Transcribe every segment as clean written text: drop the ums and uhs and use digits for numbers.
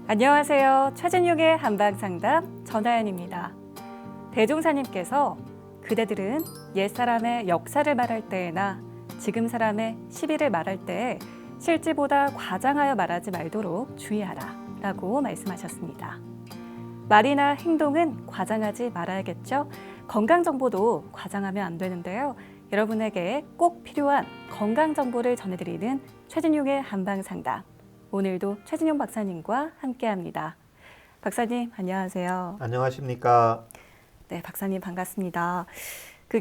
안녕하세요. 최진용의 한방상담 전하연입니다. 대종사님께서 그대들은 옛사람의 역사를 말할 때에나 지금 사람의 시비를 말할 때에 실제보다 과장하여 말하지 말도록 주의하라 라고 말씀하셨습니다. 말이나 행동은 과장하지 말아야겠죠? 건강정보도 과장하면 안 되는데요. 여러분에게 꼭 필요한 건강정보를 전해드리는 최진용의 한방상담. 오늘도 최진용 박사님과 함께합니다. 박사님 안녕하세요. 안녕하십니까? 네, 박사님 반갑습니다.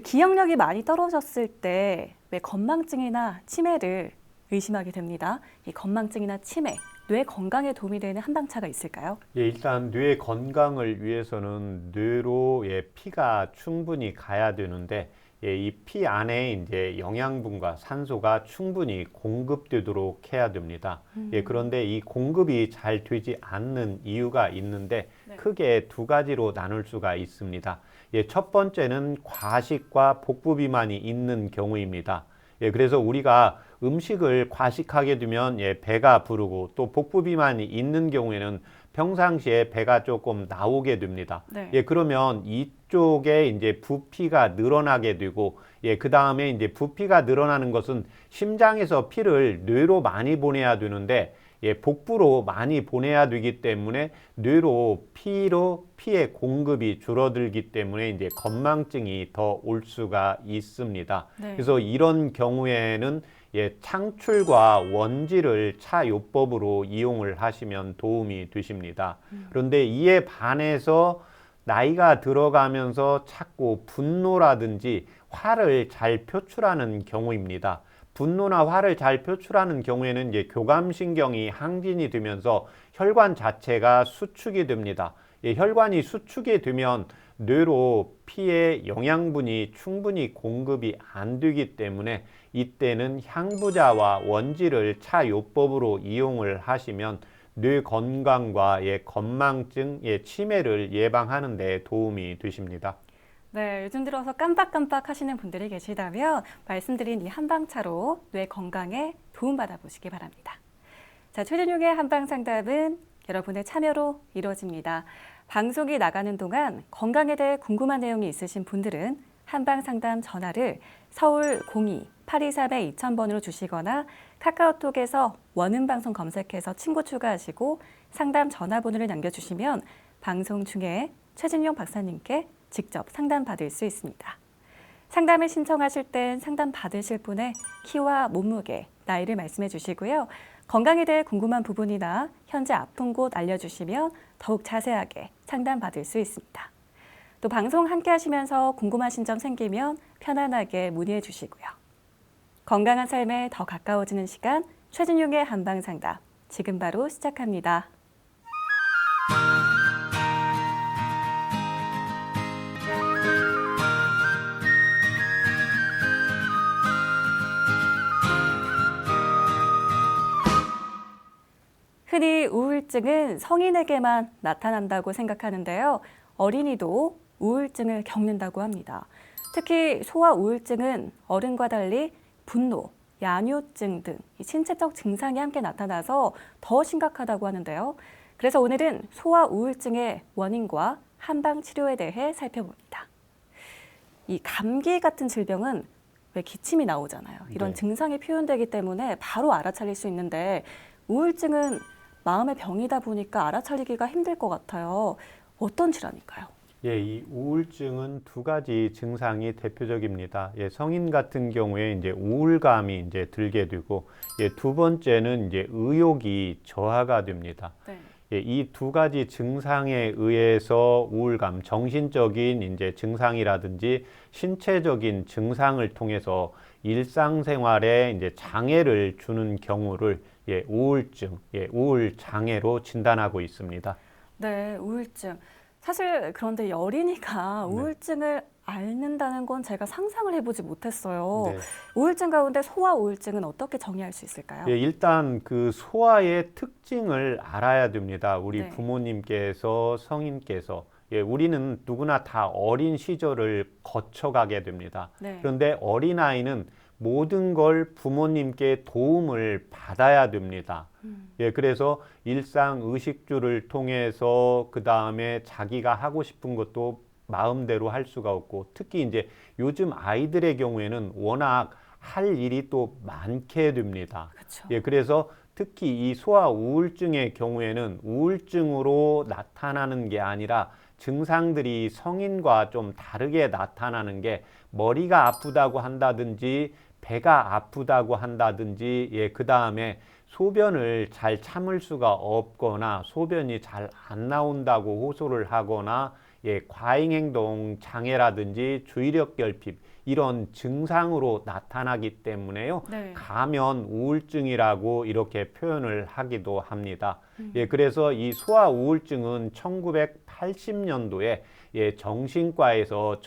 기억력이 많이 떨어졌을 때 왜 건망증이나 치매를 의심하게 됩니다. 이 건망증이나 치매, 뇌 건강에 도움이 되는 한방차가 있을까요? 일단 뇌 건강을 위해서는 뇌로 피가 충분히 가야 되는데 이 피 안에 이제 영양분과 산소가 충분히 공급되도록 해야 됩니다. 그런데 이 공급이 잘 되지 않는 이유가 있는데 네. 크게 두 가지로 나눌 수가 있습니다. 첫 번째는 과식과 복부 비만이 있는 경우입니다. 그래서 우리가 음식을 과식하게 되면 배가 부르고 또 복부 비만이 있는 경우에는 평상시에 배가 조금 나오게 됩니다. 네. 그러면 이쪽에 이제 부피가 늘어나게 되고 그 다음에 이제 부피가 늘어나는 것은 심장에서 피를 뇌로 많이 보내야 되는데 복부로 많이 보내야 되기 때문에 뇌로 피의 공급이 줄어들기 때문에 이제 건망증이 더 올 수가 있습니다. 네. 그래서 이런 경우에는 창출과 원지를 차요법으로 이용을 하시면 도움이 되십니다. 그런데 이에 반해서 나이가 들어가면서 자꾸 분노라든지 화를 잘 표출하는 경우입니다. 분노나 화를 잘 표출하는 경우에는 이제 교감신경이 항진이 되면서 혈관 자체가 수축이 됩니다. 혈관이 수축이 되면 뇌로 피의 영양분이 충분히 공급이 안 되기 때문에 이때는 향부자와 원지를 차요법으로 이용을 하시면 뇌 건강과 건망증, 치매를 예방하는 데 도움이 되십니다. 네, 요즘 들어서 깜빡깜빡 하시는 분들이 계시다면 말씀드린 이 한방차로 뇌 건강에 도움받아 보시기 바랍니다. 자, 최진용의 한방상담은 여러분의 참여로 이루어집니다. 방송이 나가는 동안 건강에 대해 궁금한 내용이 있으신 분들은 한방상담 전화를 서울 02-823-2000번으로 주시거나 카카오톡에서 원음방송 검색해서 친구 추가하시고 상담 전화번호를 남겨주시면 방송 중에 최진용 박사님께 직접 상담 받을 수 있습니다. 상담을 신청하실 땐 상담 받으실 분의 키와 몸무게, 나이를 말씀해 주시고요. 건강에 대해 궁금한 부분이나 현재 아픈 곳 알려주시면 더욱 자세하게 상담 받을 수 있습니다. 또 방송 함께 하시면서 궁금하신 점 생기면 편안하게 문의해 주시고요. 건강한 삶에 더 가까워지는 시간, 최진용의 한방상담. 지금 바로 시작합니다. 흔히 우울증은 성인에게만 나타난다고 생각하는데요. 어린이도 우울증을 겪는다고 합니다. 특히 소아 우울증은 어른과 달리 분노, 야뇨증 등 신체적 증상이 함께 나타나서 더 심각하다고 하는데요. 그래서 오늘은 소아 우울증의 원인과 한방 치료에 대해 살펴봅니다. 이 감기 같은 질병은 왜 기침이 나오잖아요. 이런 네. 증상이 표현되기 때문에 바로 알아차릴 수 있는데 우울증은 마음의 병이다 보니까 알아차리기가 힘들 것 같아요. 어떤 질환일까요? 이 우울증은 두 가지 증상이 대표적입니다. 성인 같은 경우에 이제 우울감이 이제 들게 되고, 두 번째는 이제 의욕이 저하가 됩니다. 네. 이 두 가지 증상에 의해서 우울감, 정신적인 이제 증상이라든지 신체적인 증상을 통해서 일상생활에 이제 장애를 주는 경우를 우울증, 우울 장애로 진단하고 있습니다. 네, 우울증. 사실 그런데 어린이가 우울증을 앓는다는 건 제가 상상을 해보지 못했어요. 네. 우울증 가운데 소아 우울증은 어떻게 정의할 수 있을까요? 일단 그 소아의 특징을 알아야 됩니다. 우리 네. 부모님께서 성인께서 우리는 누구나 다 어린 시절을 거쳐가게 됩니다. 네. 그런데 어린아이는 모든 걸 부모님께 도움을 받아야 됩니다. 예, 그래서 일상 의식주를 통해서 그 다음에 자기가 하고 싶은 것도 마음대로 할 수가 없고, 특히 이제 요즘 아이들의 경우에는 워낙 할 일이 또 많게 됩니다. 그렇죠. 예, 그래서 특히 이 소아 우울증의 경우에는 우울증으로 나타나는 게 아니라 증상들이 성인과 좀 다르게 나타나는 게 머리가 아프다고 한다든지 배가 아프다고 한다든지, 예, 그 다음에 소변을 잘 참을 수가 없거나 소변이 잘 안 나온다고 호소를 하거나, 예, 과잉행동 장애라든지 주의력 결핍 이런 증상으로 나타나기 때문에요. 네. 가면 우울증이라고 이렇게 표현을 하기도 합니다. 예, 그래서 이 소아 우울증은 1980년도에 예, 정신과에서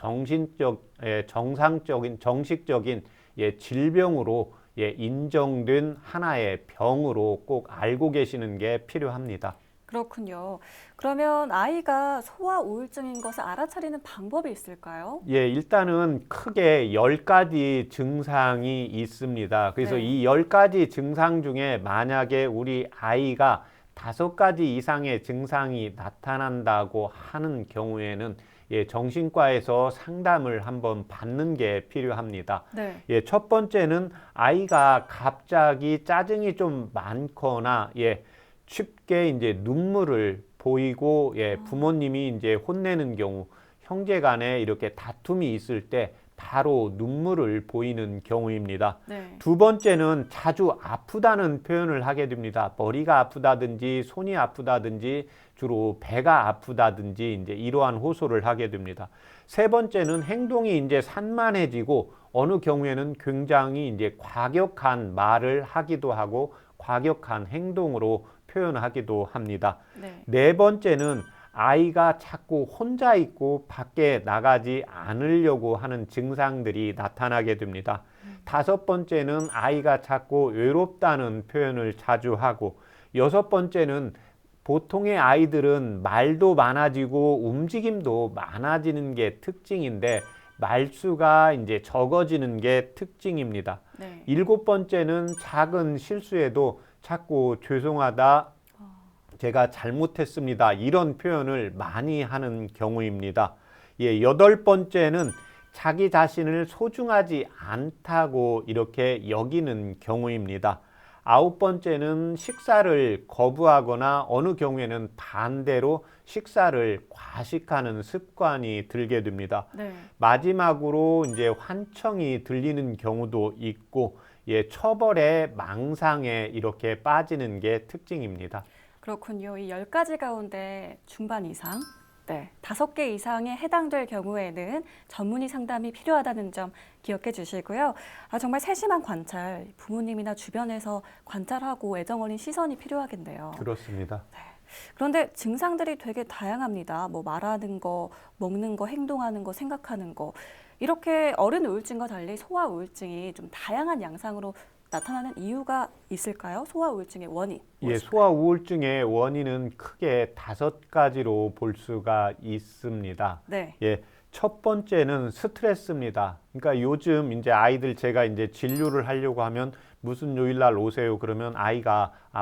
정식적인 예, 질병으로 예, 인정된 하나의 병으로 꼭 알고 계시는 게 필요합니다. 그렇군요. 그러면 아이가 소아 우울증인 것을 알아차리는 방법이 있을까요? 예, 일단은 크게 10가지 증상이 있습니다. 그래서 네. 이 10가지 증상 중에 만약에 우리 아이가 5가지 이상의 증상이 나타난다고 하는 경우에는 예, 정신과에서 상담을 한번 받는 게 필요합니다. 네. 예, 첫 번째는 아이가 갑자기 짜증이 좀 많거나, 예, 쉽게 이제 눈물을 보이고, 예, 부모님이 이제 혼내는 경우, 형제 간에 이렇게 다툼이 있을 때 바로 눈물을 보이는 경우입니다. 네. 두 번째는 자주 아프다는 표현을 하게 됩니다. 머리가 아프다든지 손이 아프다든지 주로 배가 아프다든지 이제 이러한 호소를 하게 됩니다. 세 번째는 행동이 이제 산만해지고 어느 경우에는 굉장히 이제 과격한 말을 하기도 하고 과격한 행동으로 표현하기도 합니다. 네. 네 번째는 아이가 자꾸 혼자 있고 밖에 나가지 않으려고 하는 증상들이 나타나게 됩니다. 다섯 번째는 아이가 자꾸 외롭다는 표현을 자주 하고, 여섯 번째는 보통의 아이들은 말도 많아지고 움직임도 많아지는 게 특징인데 말수가 이제 적어지는 게 특징입니다. 네. 일곱 번째는 작은 실수에도 자꾸 죄송하다, 제가 잘못했습니다, 이런 표현을 많이 하는 경우입니다. 예, 여덟 번째는 자기 자신을 소중하지 않다고 이렇게 여기는 경우입니다. 아홉 번째는 식사를 거부하거나 어느 경우에는 반대로 식사를 과식하는 습관이 들게 됩니다. 네. 마지막으로 이제 환청이 들리는 경우도 있고, 예, 처벌에 망상에 이렇게 빠지는 게 특징입니다. 그렇군요. 이 10가지 가운데 중반 이상, 네, 5개 이상에 해당될 경우에는 전문의 상담이 필요하다는 점 기억해 주시고요. 정말 세심한 관찰, 부모님이나 주변에서 관찰하고 애정 어린 시선이 필요하겠네요. 그렇습니다. 그런데 증상들이 되게 다양합니다. 뭐 말하는 거, 먹는 거, 행동하는 거, 생각하는 거. 이렇게 어른 우울증과 달리 소아 우울증이 좀 다양한 양상으로 나타나는 이유가 있을까요? 소아 우울증의 원인. 예, 소아 우울증의 원인은 크게 5가지로 볼 수가 있습니다. 네. 예, 첫 번째는 스트레스입니다. 그러니까 요즘 이제 아이들 제가 이제 진료를 하려고 하면 무슨 요일 날 오세요 그러면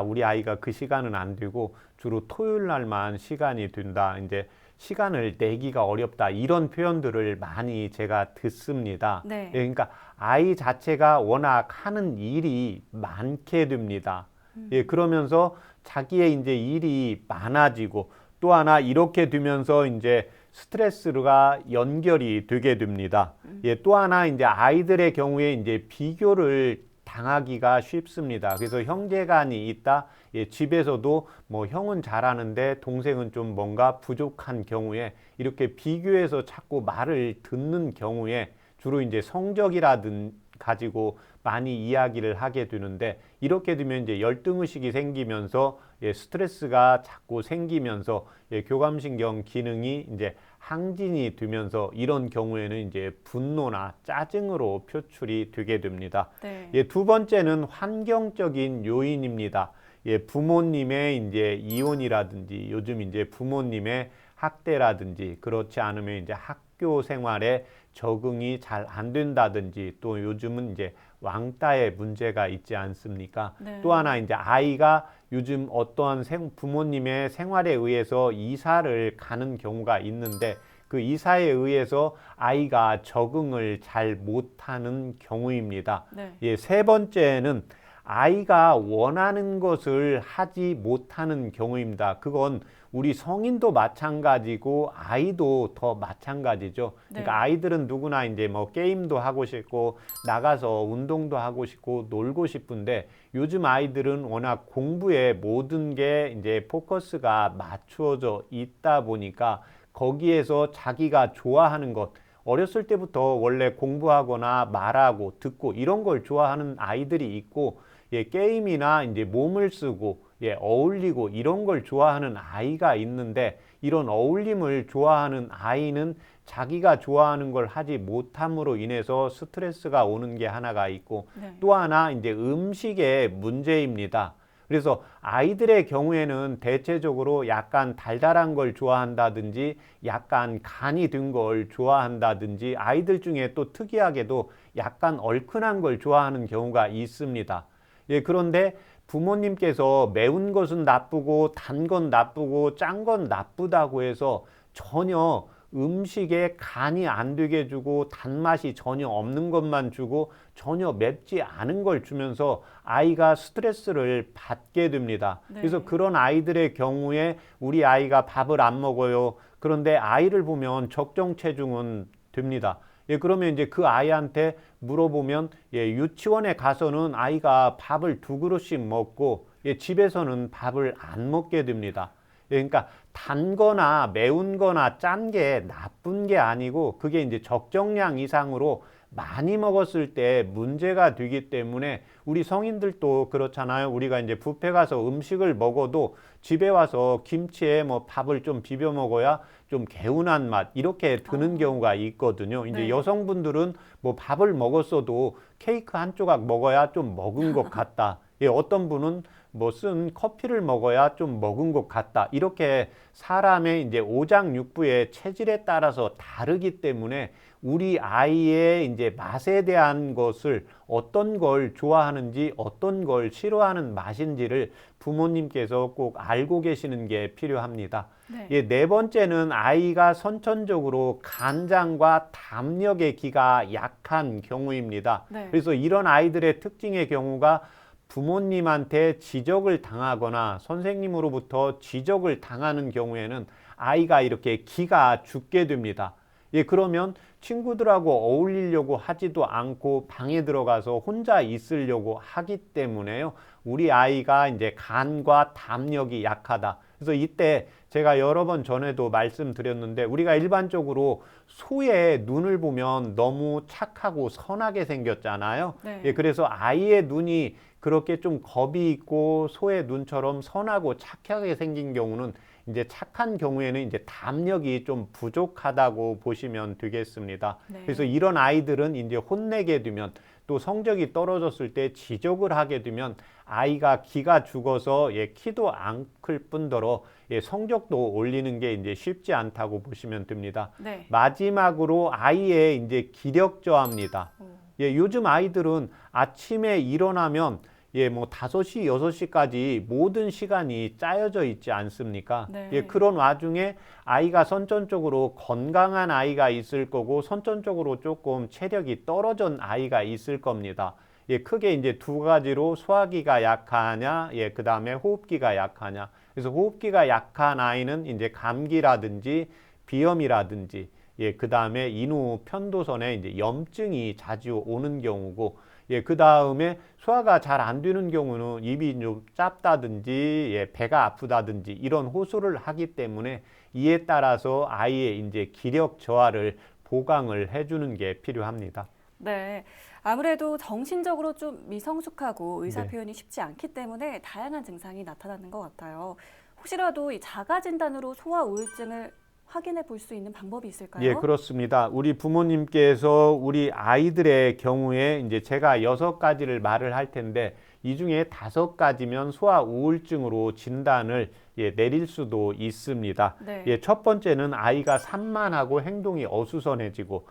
우리 아이가 그 시간은 안 되고 주로 토요일 날만 시간이 된다, 이제 시간을 내기가 어렵다, 이런 표현들을 많이 제가 듣습니다. 네. 예, 그러니까 아이 자체가 워낙 하는 일이 많게 됩니다. 예, 그러면서 자기의 이제 일이 많아지고 또 하나 이렇게 되면서 이제 스트레스가 연결이 되게 됩니다. 예, 또 하나 이제 아이들의 경우에 이제 비교를 당하기가 쉽습니다. 그래서 형제간이 있다. 예, 집에서도 뭐 형은 잘하는데 동생은 좀 뭔가 부족한 경우에 이렇게 비교해서 자꾸 말을 듣는 경우에 주로 이제 성적이라든 가지고 많이 이야기를 하게 되는데, 이렇게 되면 이제 열등의식이 생기면서 예, 스트레스가 자꾸 생기면서 예, 교감신경 기능이 이제 항진이 되면서 이런 경우에는 이제 분노나 짜증으로 표출이 되게 됩니다. 네. 예, 두 번째는 환경적인 요인입니다. 예, 부모님의 이제 이혼이라든지 요즘 이제 부모님의 학대라든지 그렇지 않으면 이제 학교 생활에 적응이 잘 안 된다든지 또 요즘은 이제 왕따의 문제가 있지 않습니까? 네. 또 하나 이제 아이가 요즘 어떠한 부모님의 생활에 의해서 이사를 가는 경우가 있는데 그 이사에 의해서 아이가 적응을 잘 못하는 경우입니다. 네. 예, 세 번째는 아이가 원하는 것을 하지 못하는 경우입니다. 그건 우리 성인도 마찬가지고 아이도 더 마찬가지죠. 그러니까 네. 아이들은 누구나 이제 뭐 게임도 하고 싶고 나가서 운동도 하고 싶고 놀고 싶은데 요즘 아이들은 워낙 공부에 모든 게 이제 포커스가 맞추어져 있다 보니까 거기에서 자기가 좋아하는 것, 어렸을 때부터 원래 공부하거나 말하고 듣고 이런 걸 좋아하는 아이들이 있고, 예, 게임이나 이제 몸을 쓰고, 예, 어울리고 이런 걸 좋아하는 아이가 있는데, 이런 어울림을 좋아하는 아이는 자기가 좋아하는 걸 하지 못함으로 인해서 스트레스가 오는 게 하나가 있고, 네. 또 하나 이제 음식의 문제입니다. 그래서 아이들의 경우에는 대체적으로 약간 달달한 걸 좋아한다든지 약간 간이 든 걸 좋아한다든지 아이들 중에 또 특이하게도 약간 얼큰한 걸 좋아하는 경우가 있습니다. 예, 그런데 부모님께서 매운 것은 나쁘고 단 건 나쁘고 짠 건 나쁘다고 해서 전혀 음식에 간이 안 되게 해주고 단맛이 전혀 없는 것만 주고 전혀 맵지 않은 걸 주면서 아이가 스트레스를 받게 됩니다. 네. 그래서 그런 아이들의 경우에 우리 아이가 밥을 안 먹어요. 그런데 아이를 보면 적정 체중은 됩니다. 예, 그러면 이제 그 아이한테 물어보면 예, 유치원에 가서는 아이가 밥을 2그릇씩 먹고 예, 집에서는 밥을 안 먹게 됩니다. 예, 그러니까 단 거나 매운 거나 짠 게 나쁜 게 아니고 그게 이제 적정량 이상으로 많이 먹었을 때 문제가 되기 때문에 우리 성인들도 그렇잖아요. 우리가 이제 뷔페 가서 음식을 먹어도 집에 와서 김치에 뭐 밥을 좀 비벼 먹어야 좀 개운한 맛 이렇게 드는 경우가 있거든요. 이제 네. 여성분들은 뭐 밥을 먹었어도 케이크 한 조각 먹어야 좀 먹은 것 같다. 예, 어떤 분은 뭐 쓴 커피를 먹어야 좀 먹은 것 같다. 이렇게 사람의 이제 오장육부의 체질에 따라서 다르기 때문에 우리 아이의 이제 맛에 대한 것을 어떤 걸 좋아하는지 어떤 걸 싫어하는 맛인지를 부모님께서 꼭 알고 계시는 게 필요합니다. 네. 예, 네 번째는 아이가 선천적으로 간장과 담력의 기가 약한 경우입니다. 네. 그래서 이런 아이들의 특징의 경우가 부모님한테 지적을 당하거나 선생님으로부터 지적을 당하는 경우에는 아이가 이렇게 기가 죽게 됩니다. 예, 그러면 친구들하고 어울리려고 하지도 않고 방에 들어가서 혼자 있으려고 하기 때문에요. 우리 아이가 이제 간과 담력이 약하다. 그래서 이때 제가 여러 번 전에도 말씀드렸는데 우리가 일반적으로 소의 눈을 보면 너무 착하고 선하게 생겼잖아요. 네. 예, 그래서 아이의 눈이 그렇게 좀 겁이 있고 소의 눈처럼 선하고 착하게 생긴 경우는 이제 착한 경우에는 이제 담력이 좀 부족하다고 보시면 되겠습니다. 네. 그래서 이런 아이들은 이제 혼내게 되면 또 성적이 떨어졌을 때 지적을 하게 되면 아이가 기가 죽어서 예, 키도 안 클 뿐더러 예, 성적도 올리는 게 이제 쉽지 않다고 보시면 됩니다. 네. 마지막으로 아이의 이제 기력 저하입니다. 오. 예, 요즘 아이들은 아침에 일어나면 예, 뭐 5시, 6시까지 모든 시간이 짜여져 있지 않습니까? 네. 예, 그런 와중에 아이가 선천적으로 건강한 아이가 있을 거고 선천적으로 조금 체력이 떨어진 아이가 있을 겁니다. 예, 크게 이제 2가지로 소화기가 약하냐, 예, 그 다음에 호흡기가 약하냐. 그래서 호흡기가 약한 아이는 이제 감기라든지 비염이라든지, 예, 그 다음에 인후 편도선에 이제 염증이 자주 오는 경우고, 예, 그 다음에 소화가 잘 안 되는 경우는 입이 좀 짭다든지, 예, 배가 아프다든지 이런 호소를 하기 때문에 이에 따라서 아이의 이제 기력 저하를 보강을 해주는 게 필요합니다. 네. 아무래도 정신적으로 좀 미성숙하고 의사 네. 표현이 쉽지 않기 때문에 다양한 증상이 나타나는 것 같아요. 혹시라도 이 자가 진단으로 소아 우울증을 확인해 볼 수 있는 방법이 있을까요? 예, 그렇습니다. 우리 부모님께서 우리 아이들의 경우에 이제 제가 6가지를 말을 할 텐데 이 중에 5가지면 소아 우울증으로 진단을 내릴 수도 있습니다. 네. 첫 번째는 아이가 산만하고 행동이 어수선해지고,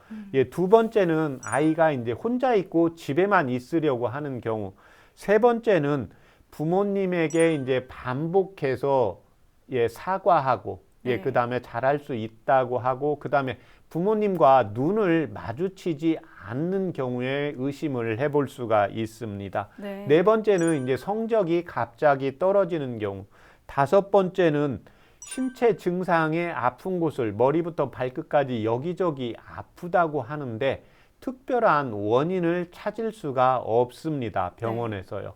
두 번째는 아이가 이제 혼자 있고 집에만 있으려고 하는 경우, 세 번째는 부모님에게 이제 반복해서 사과하고, 네. 그 다음에 잘할 수 있다고 하고, 그 다음에 부모님과 눈을 마주치지 않는 경우에 의심을 해볼 수가 있습니다. 네. 네 번째는 이제 성적이 갑자기 떨어지는 경우, 다섯 번째는 신체 증상의 아픈 곳을 머리부터 발끝까지 여기저기 아프다고 하는데 특별한 원인을 찾을 수가 없습니다. 병원에서요.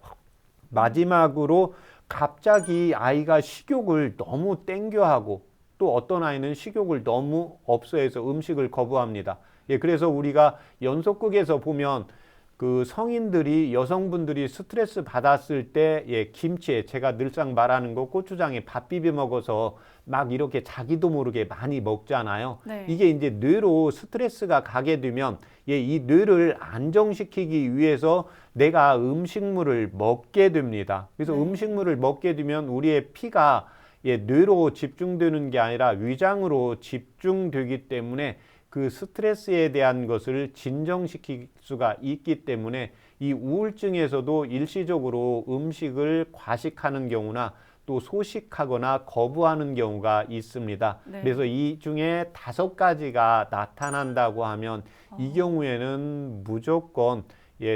마지막으로 갑자기 아이가 식욕을 너무 땡겨하고 또 어떤 아이는 식욕을 너무 없어해서 음식을 거부합니다. 그래서 우리가 연속극에서 보면 그 성인들이 여성분들이 스트레스 받았을 때 김치에 제가 늘상 말하는 거 고추장에 밥 비벼 먹어서 막 이렇게 자기도 모르게 많이 먹잖아요. 네. 이게 이제 뇌로 스트레스가 가게 되면 이 뇌를 안정시키기 위해서 내가 음식물을 먹게 됩니다. 그래서 네. 음식물을 먹게 되면 우리의 피가 뇌로 집중되는 게 아니라 위장으로 집중되기 때문에 그 스트레스에 대한 것을 진정시킬 수가 있기 때문에 이 우울증에서도 일시적으로 음식을 과식하는 경우나 또 소식하거나 거부하는 경우가 있습니다. 네. 그래서 이 중에 5가지가 나타난다고 하면 이 경우에는 무조건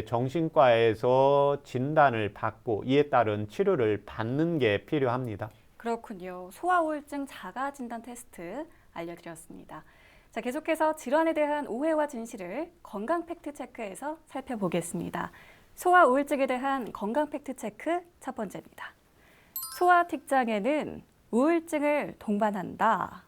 정신과에서 진단을 받고 이에 따른 치료를 받는 게 필요합니다. 그렇군요. 소아 우울증 자가 진단 테스트 알려드렸습니다. 자, 계속해서 질환에 대한 오해와 진실을 건강 팩트 체크에서 살펴보겠습니다. 소아 우울증에 대한 건강 팩트 체크 첫 번째입니다. 소아 틱장애는 우울증을 동반한다.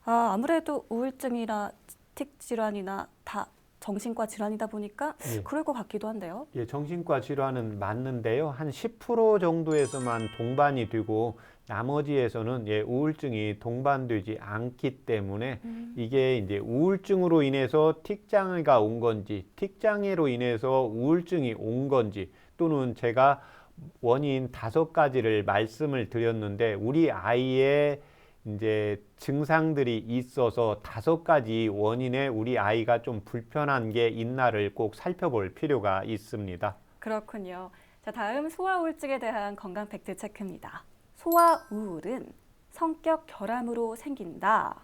아무래도 우울증이나 틱 질환이나 다 정신과 질환이다 보니까 그럴 것 같기도 한데요. 정신과 질환은 맞는데요. 한 10% 정도에서만 동반이 되고 나머지에서는 우울증이 동반되지 않기 때문에 이게 이제 우울증으로 인해서 틱장애가 온 건지 틱장애로 인해서 우울증이 온 건지 또는 제가 원인 5가지를 말씀을 드렸는데 우리 아이의 이제 증상들이 있어서 5가지 원인에 우리 아이가 좀 불편한 게 있나를 꼭 살펴볼 필요가 있습니다. 그렇군요. 자, 다음 소아 우울증에 대한 건강 팩트 체크입니다. 소아 우울은 성격 결함으로 생긴다.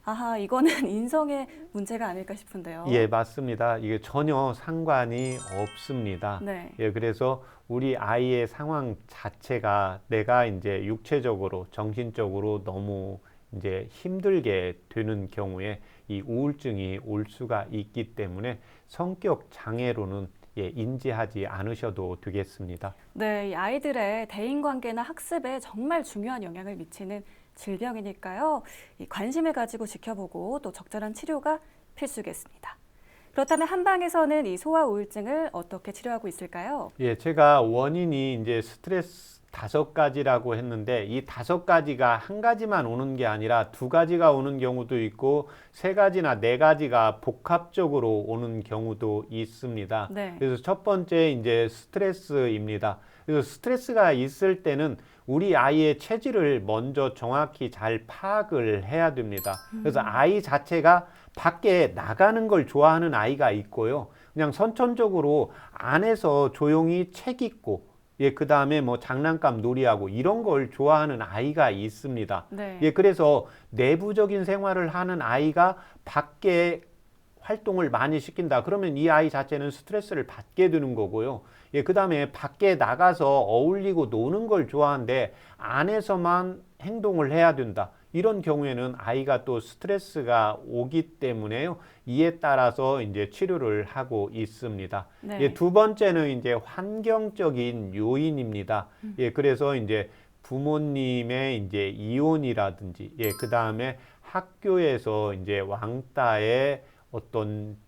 아하, 이거는 인성의 문제가 아닐까 싶은데요. 맞습니다. 이게 전혀 상관이 없습니다. 네. 그래서 우리 아이의 상황 자체가 내가 이제 육체적으로, 정신적으로 너무 이제 힘들게 되는 경우에 이 우울증이 올 수가 있기 때문에 성격 장애로는 인지하지 않으셔도 되겠습니다. 네, 이 아이들의 대인관계나 학습에 정말 중요한 영향을 미치는 질병이니까요. 이 관심을 가지고 지켜보고 또 적절한 치료가 필수겠습니다. 그렇다면 한방에서는 이 소아 우울증을 어떻게 치료하고 있을까요? 제가 원인이 이제 스트레스 5가지라고 했는데 이 5가지가 한 가지만 오는 게 아니라 2가지가 오는 경우도 있고 3가지나 4가지가 복합적으로 오는 경우도 있습니다. 네. 그래서 첫 번째 이제 스트레스입니다. 그래서 스트레스가 있을 때는 우리 아이의 체질을 먼저 정확히 잘 파악을 해야 됩니다. 그래서 아이 자체가 밖에 나가는 걸 좋아하는 아이가 있고요. 그냥 선천적으로 안에서 조용히 책 읽고 그 다음에 뭐 장난감 놀이하고 이런 걸 좋아하는 아이가 있습니다. 네. 그래서 내부적인 생활을 하는 아이가 밖에 활동을 많이 시킨다. 그러면 이 아이 자체는 스트레스를 받게 되는 거고요. 그 다음에 밖에 나가서 어울리고 노는 걸 좋아하는데 안에서만 행동을 해야 된다. 이런 경우에는 아이가 또 스트레스가 오기 때문에요. 이에 따라서 이제 치료를 하고 있습니다. 네. 2번째는 이제 환경적인 요인입니다. 그래서 이제 부모님의 이제 이혼이라든지, 그 다음에 학교에서 이제 왕따의 어떤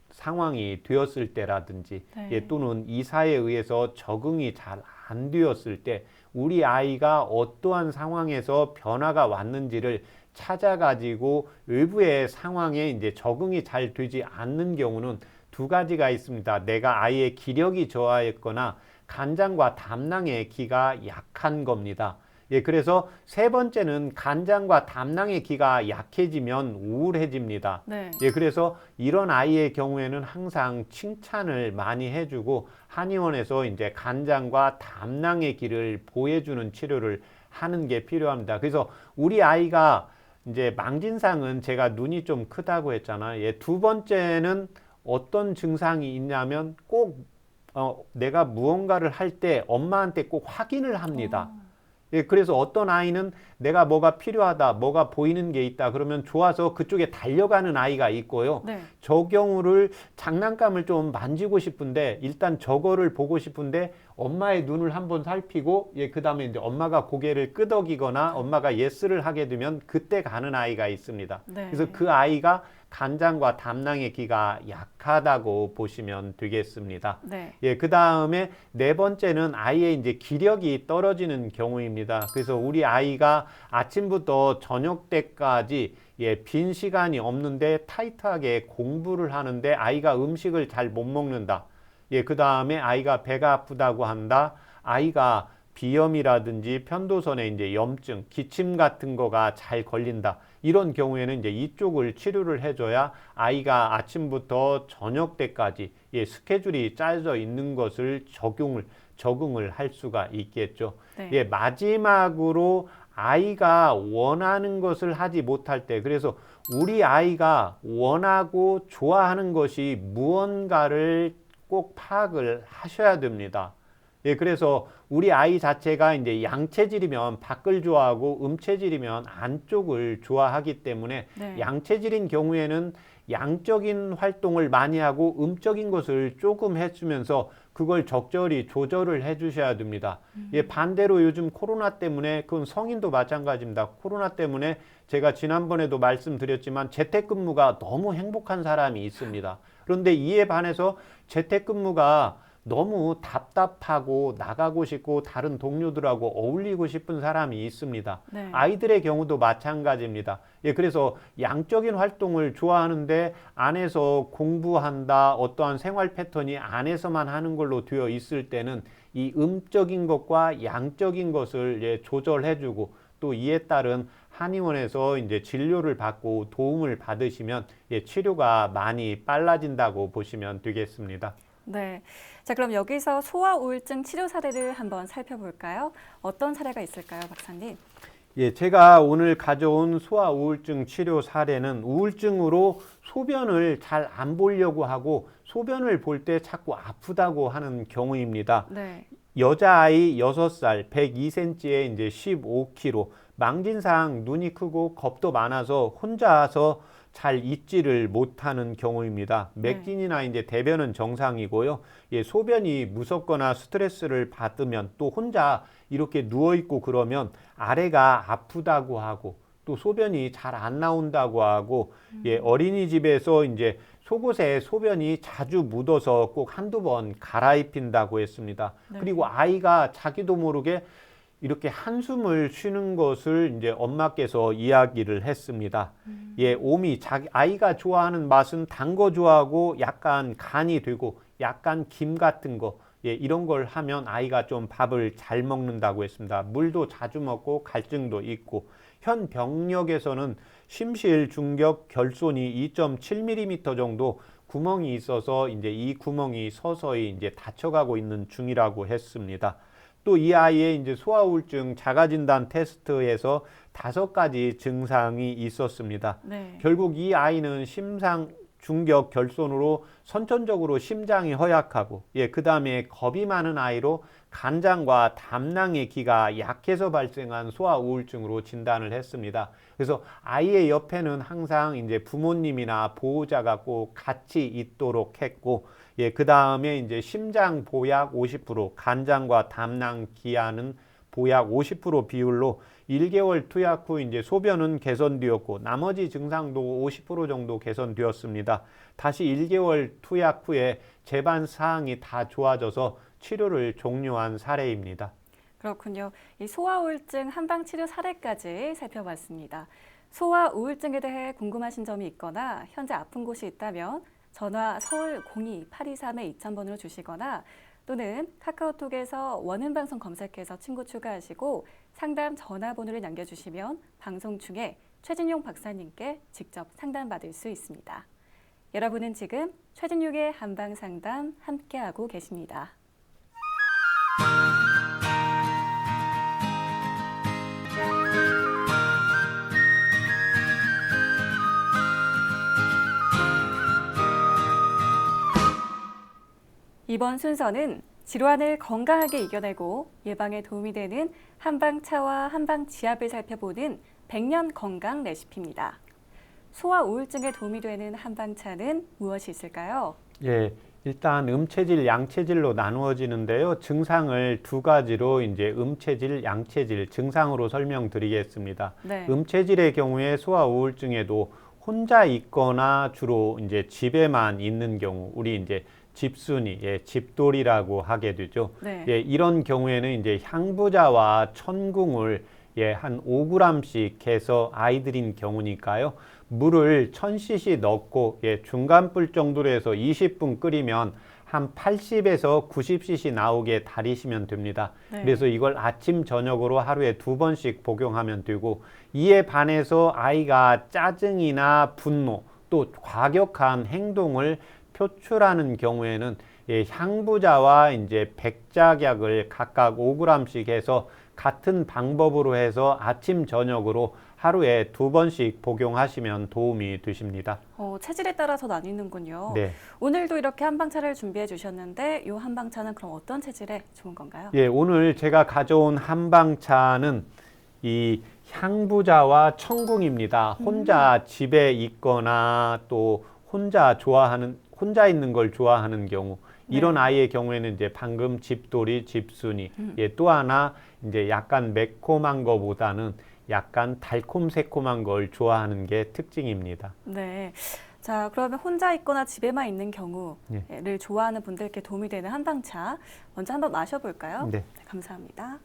상황이 되었을 때라든지, 네. 또는 이사에 의해서 적응이 잘 안 되었을 때 우리 아이가 어떠한 상황에서 변화가 왔는지를 찾아가지고 외부의 상황에 이제 적응이 잘 되지 않는 경우는 두 가지가 있습니다. 내가 아이의 기력이 저하했거나 간장과 담낭의 기가 약한 겁니다. 예, 그래서 세 번째는 간장과 담낭의 기가 약해지면 우울해집니다. 네. 예, 그래서 이런 아이의 경우에는 항상 칭찬을 많이 해주고 한의원에서 이제 간장과 담낭의 기를 보해주는 치료를 하는 게 필요합니다. 그래서 우리 아이가 이제 망진상은 제가 눈이 좀 크다고 했잖아요. 예, 두 번째는 어떤 증상이 있냐면 꼭 내가 무언가를 할 때 엄마한테 꼭 확인을 합니다. 예, 그래서 어떤 아이는 내가 뭐가 필요하다, 뭐가 보이는 게 있다, 그러면 좋아서 그쪽에 달려가는 아이가 있고요. 네. 저 경우를 장난감을 좀 만지고 싶은데 일단 저거를 보고 싶은데 엄마의 눈을 한번 살피고 예, 그다음에 이제 엄마가 고개를 끄덕이거나 엄마가 예스를 하게 되면 그때 가는 아이가 있습니다. 네. 그래서 그 아이가 간장과 담낭의 기가 약하다고 보시면 되겠습니다. 네. 예, 그 다음에 네 번째는 아이의 이제 기력이 떨어지는 경우입니다. 그래서 우리 아이가 아침부터 저녁 때까지 예, 빈 시간이 없는데 타이트하게 공부를 하는데 아이가 음식을 잘 못 먹는다. 예, 그 다음에 아이가 배가 아프다고 한다. 아이가 비염이라든지 편도선에 이제 염증, 기침 같은 거가 잘 걸린다. 이런 경우에는 이제 이쪽을 치료를 해줘야 아이가 아침부터 저녁 때까지 예, 스케줄이 짜여져 있는 것을 적응을 할 수가 있겠죠. 네. 예, 마지막으로 아이가 원하는 것을 하지 못할 때, 그래서 우리 아이가 원하고 좋아하는 것이 무언가를 꼭 파악을 하셔야 됩니다. 예, 그래서 우리 아이 자체가 이제 양체질이면 밖을 좋아하고 음체질이면 안쪽을 좋아하기 때문에 네. 양체질인 경우에는 양적인 활동을 많이 하고 음적인 것을 조금 해주면서 그걸 적절히 조절을 해주셔야 됩니다. 예, 반대로 요즘 코로나 때문에 그건 성인도 마찬가지입니다. 코로나 때문에 제가 지난번에도 말씀드렸지만 재택근무가 너무 행복한 사람이 있습니다. 그런데 이에 반해서 재택근무가 너무 답답하고 나가고 싶고 다른 동료들하고 어울리고 싶은 사람이 있습니다. 네. 아이들의 경우도 마찬가지입니다. 예, 그래서 양적인 활동을 좋아하는데 안에서 공부한다, 어떠한 생활 패턴이 안에서만 하는 걸로 되어 있을 때는 이 음적인 것과 양적인 것을 예, 조절해주고 또 이에 따른 한의원에서 이제 진료를 받고 도움을 받으시면 예, 치료가 많이 빨라진다고 보시면 되겠습니다. 네. 자, 그럼 여기서 소아 우울증 치료 사례를 한번 살펴볼까요? 어떤 사례가 있을까요, 박사님? 예, 제가 오늘 가져온 소아 우울증 치료 사례는 우울증으로 소변을 잘 안 보려고 하고 소변을 볼 때 자꾸 아프다고 하는 경우입니다. 네. 여자아이 6살, 102cm에 이제 15kg, 망진상 눈이 크고 겁도 많아서 혼자서 잘 있지를 못하는 경우입니다. 맥진이나 이제 대변은 정상이고요. 예, 소변이 무섭거나 스트레스를 받으면 또 혼자 이렇게 누워 있고 그러면 아래가 아프다고 하고 또 소변이 잘 안 나온다고 하고 예, 어린이집에서 이제 속옷에 소변이 자주 묻어서 꼭 한두 번 갈아입힌다고 했습니다. 네. 그리고 아이가 자기도 모르게 이렇게 한숨을 쉬는 것을 이제 엄마께서 이야기를 했습니다. 예, 아이가 좋아하는 맛은 단 거 좋아하고 약간 간이 되고 약간 김 같은 거, 예, 이런 걸 하면 아이가 좀 밥을 잘 먹는다고 했습니다. 물도 자주 먹고 갈증도 있고 현 병력에서는 심실 중격 결손이 2.7mm 정도 구멍이 있어서 이제 이 구멍이 서서히 이제 닫혀가고 있는 중이라고 했습니다. 또 이 아이의 이제 소아우울증 자가진단 테스트에서 5가지 증상이 있었습니다. 네. 결국 이 아이는 심상 중격 결손으로 선천적으로 심장이 허약하고 예, 그 다음에 겁이 많은 아이로 간장과 담낭의 기가 약해서 발생한 소아 우울증으로 진단을 했습니다. 그래서 아이의 옆에는 항상 이제 부모님이나 보호자가 꼭 같이 있도록 했고 예, 그 다음에 이제 심장 보약 50%, 간장과 담낭 기하는 보약 50% 비율로 1개월 투약 후 이제 소변은 개선되었고 나머지 증상도 50% 정도 개선되었습니다. 다시 1개월 투약 후에 재반 사항이 다 좋아져서 치료를 종료한 사례입니다. 그렇군요. 이 소아 우울증 한방 치료 사례까지 살펴봤습니다. 소아 우울증에 대해 궁금하신 점이 있거나 현재 아픈 곳이 있다면 전화 서울 02-823-2000번으로 주시거나 또는 카카오톡에서 원음방송 검색해서 친구 추가하시고 상담 전화번호를 남겨주시면 방송 중에 최진용 박사님께 직접 상담받을 수 있습니다. 여러분은 지금 최진용의 한방상담 함께하고 계십니다. 이번 순서는 질환을 건강하게 이겨내고 예방에 도움이 되는 한방차와 한방지압을 살펴보는 100년 건강 레시피입니다. 소화 우울증에 도움이 되는 한방차는 무엇이 있을까요? 예, 일단 음체질, 양체질로 나누어지는데요. 증상을 두 가지로 이제 음체질, 양체질 증상으로 설명드리겠습니다. 네. 음체질의 경우에 소화 우울증에도 혼자 있거나 주로 이제 집에만 있는 경우, 우리 이제 집순이, 집돌이라고 하게 되죠. 네. 이런 경우에는 이제 향부자와 천궁을 한 5g씩 해서 아이들인 경우니까요. 물을 1000cc 넣고 중간불 정도로 해서 20분 끓이면 한 80에서 90cc 나오게 달이시면 됩니다. 네. 그래서 이걸 아침 저녁으로 하루에 2번씩 복용하면 되고, 이에 반해서 아이가 짜증이나 분노 또 과격한 행동을 표출하는 경우에는 향부자와 이제 백작약을 각각 5g씩 해서 같은 방법으로 해서 아침 저녁으로 하루에 2번씩 복용하시면 도움이 되십니다. 체질에 따라서 나뉘는군요. 네. 오늘도 이렇게 한방차를 준비해 주셨는데 이 한방차는 그럼 어떤 체질에 좋은 건가요? 오늘 제가 가져온 한방차는 이 향부자와 천궁입니다. 혼자 집에 있거나 또 혼자 있는 걸 좋아하는 경우, 이런 네. 아이의 경우에는 이제 방금 집돌이, 집순이, 또 하나 이제 약간 매콤한 거보다는 약간 달콤 새콤한 걸 좋아하는 게 특징입니다. 네. 자, 그러면 혼자 있거나 집에만 있는 경우를 좋아하는 분들께 도움이 되는 한방차 먼저 한번 마셔볼까요? 네. 감사합니다.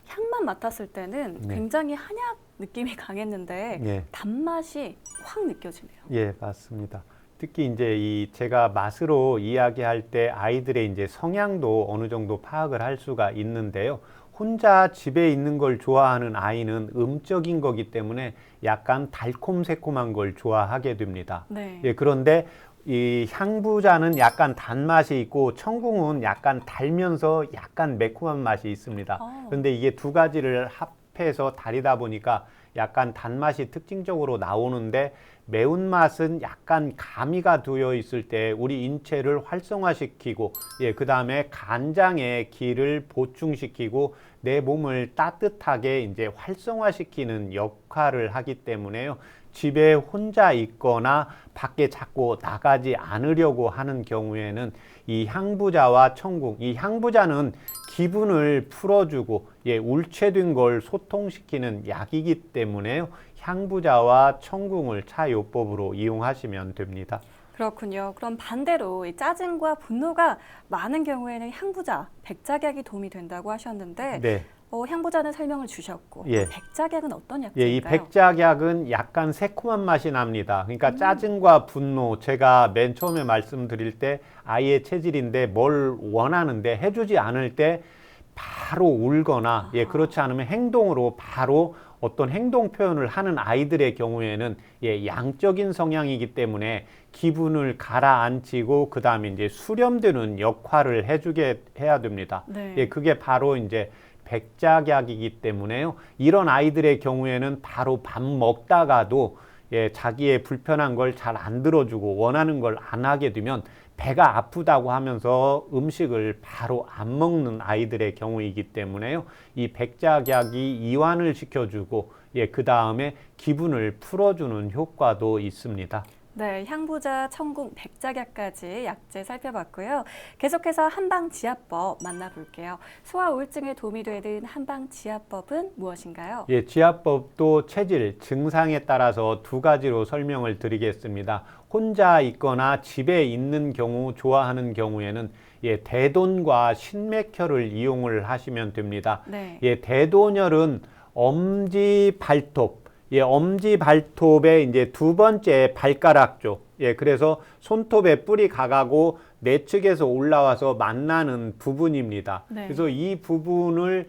향만 맡았을 때는 네. 굉장히 한약 느낌이 강했는데 단맛이 확 느껴지네요. 예, 맞습니다. 특히 이제 제가 맛으로 이야기할 때 아이들의 이제 성향도 어느 정도 파악을 할 수가 있는데요. 혼자 집에 있는 걸 좋아하는 아이는 음적인 거기 때문에 약간 달콤 새콤한 걸 좋아하게 됩니다. 네. 그런데 이 향부자는 약간 단맛이 있고 천궁은 약간 달면서 약간 매콤한 맛이 있습니다. 그런데 이게 두 가지를 합해서 달이다 보니까 약간 단맛이 특징적으로 나오는데, 매운맛은 약간 가미가 되어 있을 때 우리 인체를 활성화시키고 그 다음에 간장의 기를 보충시키고 내 몸을 따뜻하게 이제 활성화시키는 역할을 하기 때문에요. 집에 혼자 있거나 밖에 자꾸 나가지 않으려고 하는 경우에는 이 향부자와 천궁, 이 향부자는 기분을 풀어주고 울체된 걸 소통시키는 약이기 때문에요. 향부자와 천궁을 차요법으로 이용하시면 됩니다. 그렇군요. 그럼 반대로 이 짜증과 분노가 많은 경우에는 향부자, 백작약이 도움이 된다고 하셨는데 네. 향부자는 설명을 주셨고 백작약은 어떤 이 약재인가요? 백작약은 약간 새콤한 맛이 납니다. 그러니까 짜증과 분노, 제가 맨 처음에 말씀드릴 때 아이의 체질인데 뭘 원하는데 해주지 않을 때 바로 울거나 그렇지 않으면 행동으로 바로 어떤 행동 표현을 하는 아이들의 경우에는 양적인 성향이기 때문에 기분을 가라앉히고 그 다음에 이제 수렴되는 역할을 해주게 해야 됩니다. 네. 그게 바로 이제 백작약이기 때문에요. 이런 아이들의 경우에는 바로 밥 먹다가도 자기의 불편한 걸 잘 안 들어주고 원하는 걸 안 하게 되면 배가 아프다고 하면서 음식을 바로 안 먹는 아이들의 경우이기 때문에요. 이 백작약이 이완을 시켜주고 그 다음에 기분을 풀어주는 효과도 있습니다. 네, 향부자, 천궁, 백작약까지 약재 살펴봤고요. 계속해서 한방지압법 만나볼게요. 소화 우울증에 도움이 되는 한방지압법은 무엇인가요? 지압법도 체질, 증상에 따라서 두 가지로 설명을 드리겠습니다. 혼자 있거나 집에 있는 경우, 좋아하는 경우에는 대돈과 신맥혈을 이용을 하시면 됩니다. 네. 대돈혈은 엄지 발톱, 예, 엄지 발톱의 이제 두 번째 발가락 쪽, 예, 그래서 손톱에 뿔이 가가고 내측에서 올라와서 만나는 부분입니다. 네. 그래서 이 부분을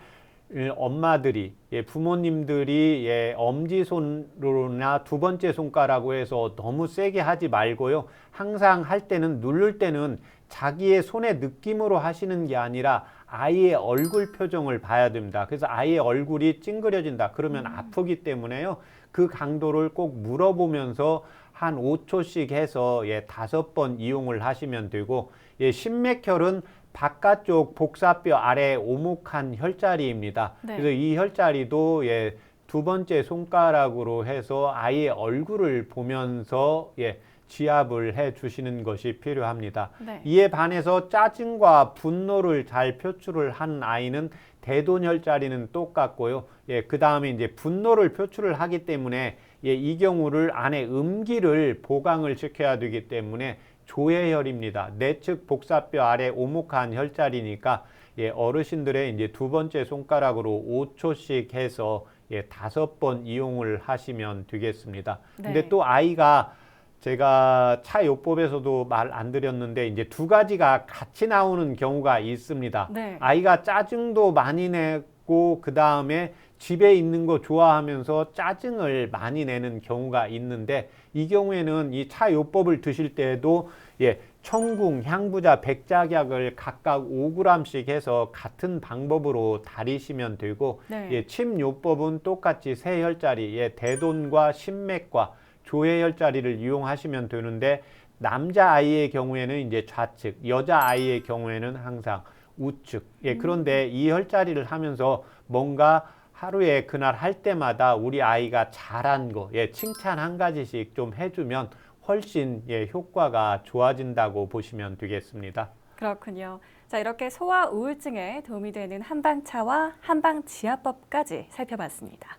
엄마들이, 예, 부모님들이, 예, 엄지손으로나 두 번째 손가락으로 해서 너무 세게 하지 말고요. 항상 할 때는, 누를 때는 자기의 손의 느낌으로 하시는 게 아니라 아이의 얼굴 표정을 봐야 됩니다. 그래서 아이의 얼굴이 찡그려진다. 그러면 아프기 때문에요. 그 강도를 꼭 물어보면서 한 5초씩 해서, 예, 5번 이용을 하시면 되고, 예, 심맥혈은 바깥쪽 복사뼈 아래 오목한 혈자리입니다. 네. 그래서 이 혈자리도, 예, 두 번째 손가락으로 해서 아이의 얼굴을 보면서, 예, 지압을 해 주시는 것이 필요합니다. 네. 이에 반해서 짜증과 분노를 잘 표출을 한 아이는 대돈혈자리는 똑같고요. 예, 그 다음에 이제 분노를 표출을 하기 때문에, 예, 이 경우를 안에 음기를 보강을 시켜야 되기 때문에 조해혈입니다. 내측 복사뼈 아래 오목한 혈자리니까, 예, 어르신들의 이제 두 번째 손가락으로 5초씩 해서, 예, 5번 이용을 하시면 되겠습니다. 네. 근데 또 아이가, 제가 차요법에서도 말 안 드렸는데 이제 두 가지가 같이 나오는 경우가 있습니다. 네. 아이가 짜증도 많이 내고 그 다음에 집에 있는 거 좋아하면서 짜증을 많이 내는 경우가 있는데, 이 경우에는 이 차요법을 드실 때에도, 예, 청궁, 향부자, 백작약을 각각 5g씩 해서 같은 방법으로 다리시면 되고, 네. 예, 침요법은 똑같이 세 혈자리, 예, 대돈과 심맥과 조해혈자리를 이용하시면 되는데, 남자 아이의 경우에는 이제 좌측, 여자 아이의 경우에는 항상 우측. 예, 그런데 이 혈자리를 하면서 뭔가 하루에 그날 할 때마다 우리 아이가 잘한 거, 예, 칭찬 한 가지씩 좀 해주면 훨씬, 예, 효과가 좋아진다고 보시면 되겠습니다. 그렇군요. 자, 이렇게 소아 우울증에 도움이 되는 한방차와 한방지압법까지 살펴봤습니다.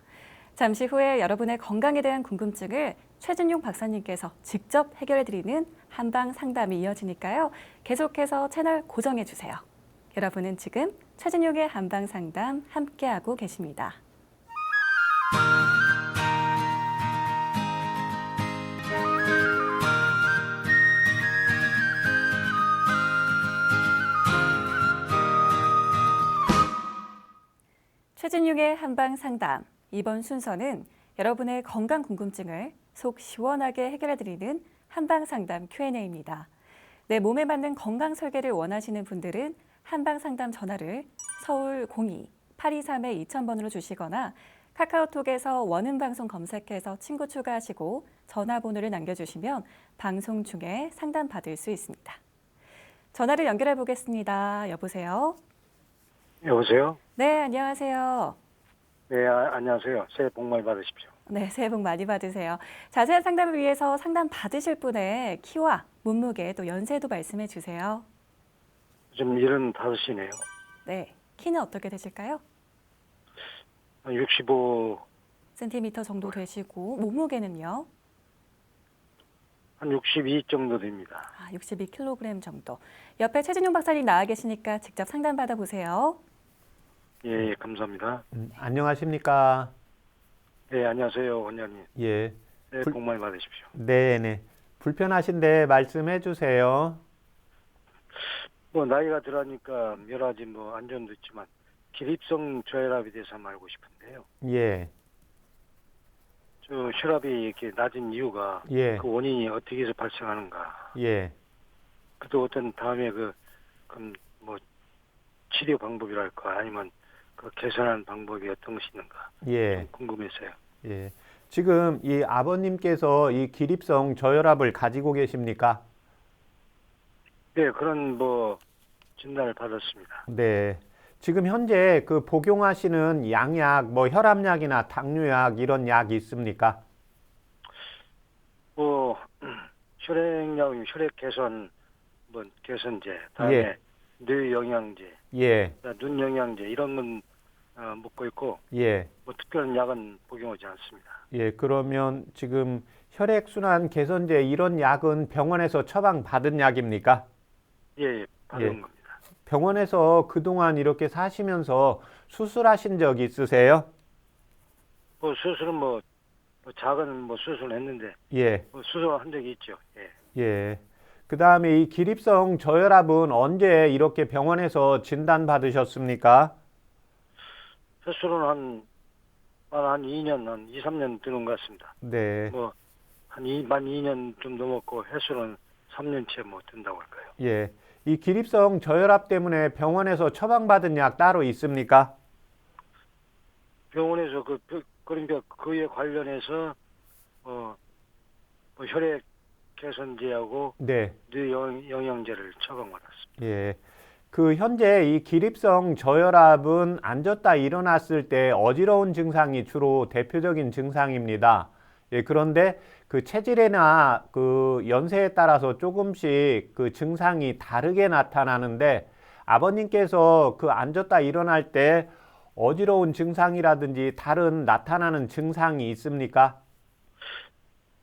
잠시 후에 여러분의 건강에 대한 궁금증을 최진용 박사님께서 직접 해결해드리는 한방 상담이 이어지니까요. 계속해서 채널 고정해 주세요. 여러분은 지금 최진용의 한방 상담 함께하고 계십니다. 최진용의 한방 상담. 이번 순서는 여러분의 건강 궁금증을 속 시원하게 해결해드리는 한방 상담 Q&A입니다. 내 몸에 맞는 건강 설계를 원하시는 분들은 한방 상담 전화를 서울 02-823-2000번으로 주시거나 카카오톡에서 원음방송 검색해서 친구 추가하시고 전화번호를 남겨주시면 방송 중에 상담 받을 수 있습니다. 전화를 연결해 보겠습니다. 여보세요? 여보세요? 네, 안녕하세요. 네, 안녕하세요. 새해 복 많이 받으십시오. 네, 새해 복 많이 받으세요. 자세한 상담을 위해서 상담 받으실 분의 키와 몸무게 또 연세도 말씀해 주세요. 좀 75이네요. 네, 키는 어떻게 되실까요? 65, 센티미터 정도 되시고 몸무게는요? 한 62 정도 됩니다. 62kg 정도. 옆에 최진용 박사님 나와 계시니까 직접 상담 받아보세요. 예, 감사합니다. 안녕하십니까? 네, 안녕하세요, 원장님. 예, 새해 복 많이 받으십시오. 네네. 불편하신데 말씀해 주세요. 뭐 나이가 들어가니까 여러 가지 뭐 안전도 있지만 기립성 저혈압에 대해서 한번 알고 싶은데요. 예, 저 혈압이 이렇게 낮은 이유가 예, 그 원인이 어떻게 해서 발생하는가. 예. 그또 어떤 다음에 뭐 치료 방법이랄까 아니면 그 개선하는 방법이 어떤 것이 있는가 예, 좀 궁금해서요. 예. 지금 이 아버님께서 이 기립성 저혈압을 가지고 계십니까? 네, 그런 뭐 진단을 받았습니다. 네. 지금 현재 그 복용하시는 양약, 뭐 혈압약이나 당뇨약 이런 약이 있습니까? 뭐 혈액약, 혈액 개선, 뭐 개선제, 다음에 예. 뇌 영양제, 예, 눈 영양제 이런 건 먹고 있고 예, 뭐 특별한 약은 복용하지 않습니다. 예. 그러면 지금 혈액순환 개선제 이런 약은 병원에서 처방 받은 약입니까? 예, 받은 예. 겁니다. 병원에서 그동안 이렇게 사시면서 수술하신 적 있으세요? 뭐 수술은 뭐 작은 뭐 수술을 했는데 예, 뭐 수술한 적이 있죠. 예. 예. 그 다음에 이 기립성 저혈압은 언제 이렇게 병원에서 진단 받으셨습니까? 수술은 한 2년, 한 2, 3년 드는 것 같습니다. 네, 뭐, 만 2년 좀 넘었고, 횟수는 3년째 뭐 든다고 할까요? 예. 이 기립성 저혈압 때문에 병원에서 처방받은 약 따로 있습니까? 병원에서 그러니까 그에 관련해서, 뭐 혈액 개선제하고 네, 뇌영양제를 처방받았습니다. 예. 그 현재 이 기립성 저혈압은 앉았다 일어났을 때 어지러운 증상이 주로 대표적인 증상입니다. 예, 그런데 그 체질이나 그 연세에 따라서 조금씩 그 증상이 다르게 나타나는데 아버님께서 그 앉았다 일어날 때 어지러운 증상이라든지 다른 나타나는 증상이 있습니까?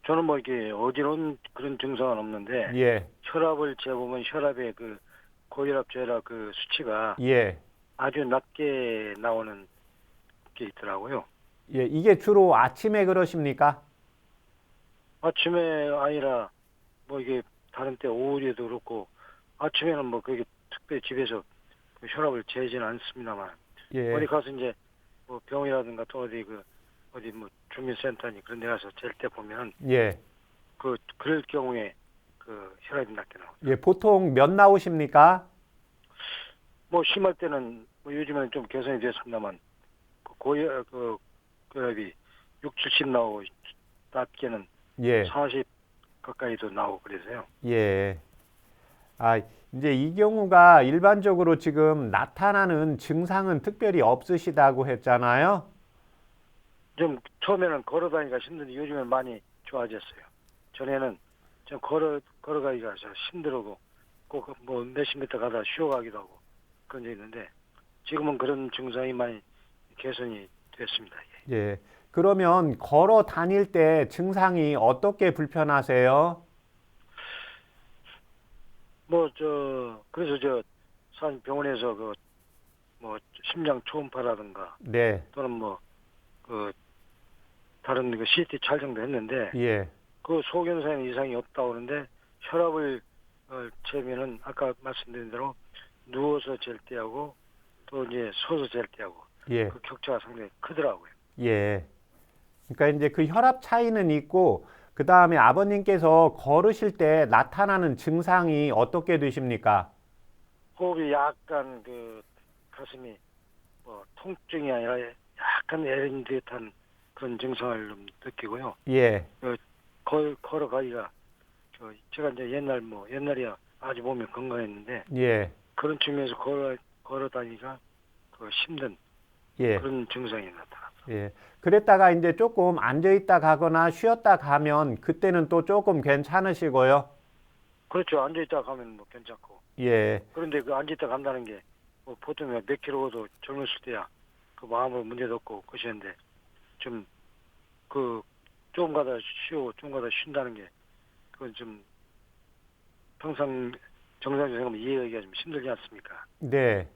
저는 뭐 이렇게 어지러운 그런 증상은 없는데, 예, 혈압을 재보면 혈압의 그 고혈압, 저혈압 그 수치가 예, 아주 낮게 나오는 게 있더라고요. 예. 이게 주로 아침에 그러십니까? 아침에 아니라 뭐 이게 다른 때 오후에도 그렇고 아침에는 뭐 그게 특별히 집에서 그 혈압을 재지는 않습니다만 예, 어디 가서 이제 뭐 병이라든가 또 어디 뭐 주민센터니 그런 데 가서 잴 때 보면 예. 그럴 경우에 그 혈압이 낮게 나와요. 예, 보통 몇 나오십니까? 뭐 심할 때는 뭐 요즘에는 좀 개선이 됐습니다만 그 혈압이 6, 70 나오고 낮게는 예, 40 가까이도 나오고 그래서요. 예. 아, 이제 이 경우가 일반적으로 지금 나타나는 증상은 특별히 없으시다고 했잖아요. 좀 처음에는 걸어다니기가 힘든데 요즘엔 많이 좋아졌어요. 전에는 좀 걸어가기가 좀 힘들고 꼭 뭐 몇십 미터 가다 쉬어가기도 하고 그런 게 있는데 지금은 그런 증상이 많이 개선이 됐습니다. 예. 예. 그러면 걸어 다닐 때 증상이 어떻게 불편하세요? 그래서 산 병원에서 뭐 심장 초음파라든가 네, 또는 그 다른 그 CT 촬영도 했는데 예, 그 소견상에 이상이 없다고 그러는데 혈압을 재면은 아까 말씀드린 대로 누워서 잴 때하고 또 이제 서서 잴 때하고 예, 그 격차가 상당히 크더라고요. 예. 그러니까 이제 그 혈압 차이는 있고, 그 다음에 아버님께서 걸으실 때 나타나는 증상이 어떻게 되십니까? 호흡이 약간 가슴이 뭐 통증이 아니라 약간 애린 듯한 그런 증상을 좀 느끼고요. 예, 걸어가기가 제가 이제 옛날이야 아주 몸이 건강했는데 예, 그런 측면에서 걸어 다니기가 힘든 예. 그런 증상이 나타났어요. 예. 그랬다가 이제 조금 앉아있다 가거나 쉬었다 가면 그때는 또 조금 괜찮으시고요. 그렇죠. 앉아있다 가면 뭐 괜찮고. 예, 그런데 그 앉아있다 간다는 게 뭐 보통 몇 킬로도 젊었을 때야 그 마음으로 문제도 없고 그러시는데 좀 조금 가다 쉬고 좀 가다 쉰다는 게 그건 좀 평상 정상적으로 생각하면 이해하기가 좀 힘들지 않습니까? 네.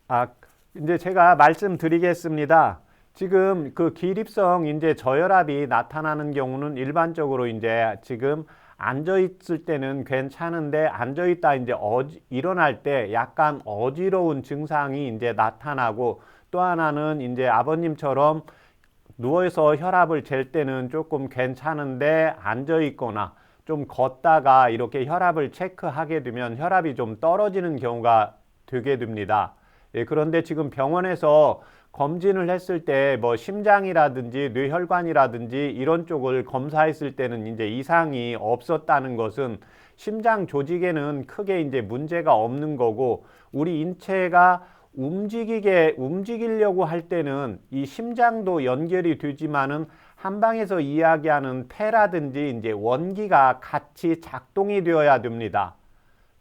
아, 이제 제가 말씀드리겠습니다. 지금 그 기립성 이제 저혈압이 나타나는 경우는 일반적으로 이제 지금 앉아 있을 때는 괜찮은데 앉아 있다 이제 일어날 때 약간 어지러운 증상이 이제 나타나고 또 하나는 이제 아버님처럼 누워서 혈압을 잴 때는 조금 괜찮은데 앉아 있거나 좀 걷다가 이렇게 혈압을 체크하게 되면 혈압이 좀 떨어지는 경우가 되게 됩니다. 예, 그런데 지금 병원에서 검진을 했을 때 뭐 심장이라든지 뇌혈관이라든지 이런 쪽을 검사했을 때는 이제 이상이 없었다는 것은 심장 조직에는 크게 이제 문제가 없는 거고 우리 인체가 움직이려고 할 때는 이 심장도 연결이 되지만은 한방에서 이야기하는 폐라든지 이제 원기가 같이 작동이 되어야 됩니다.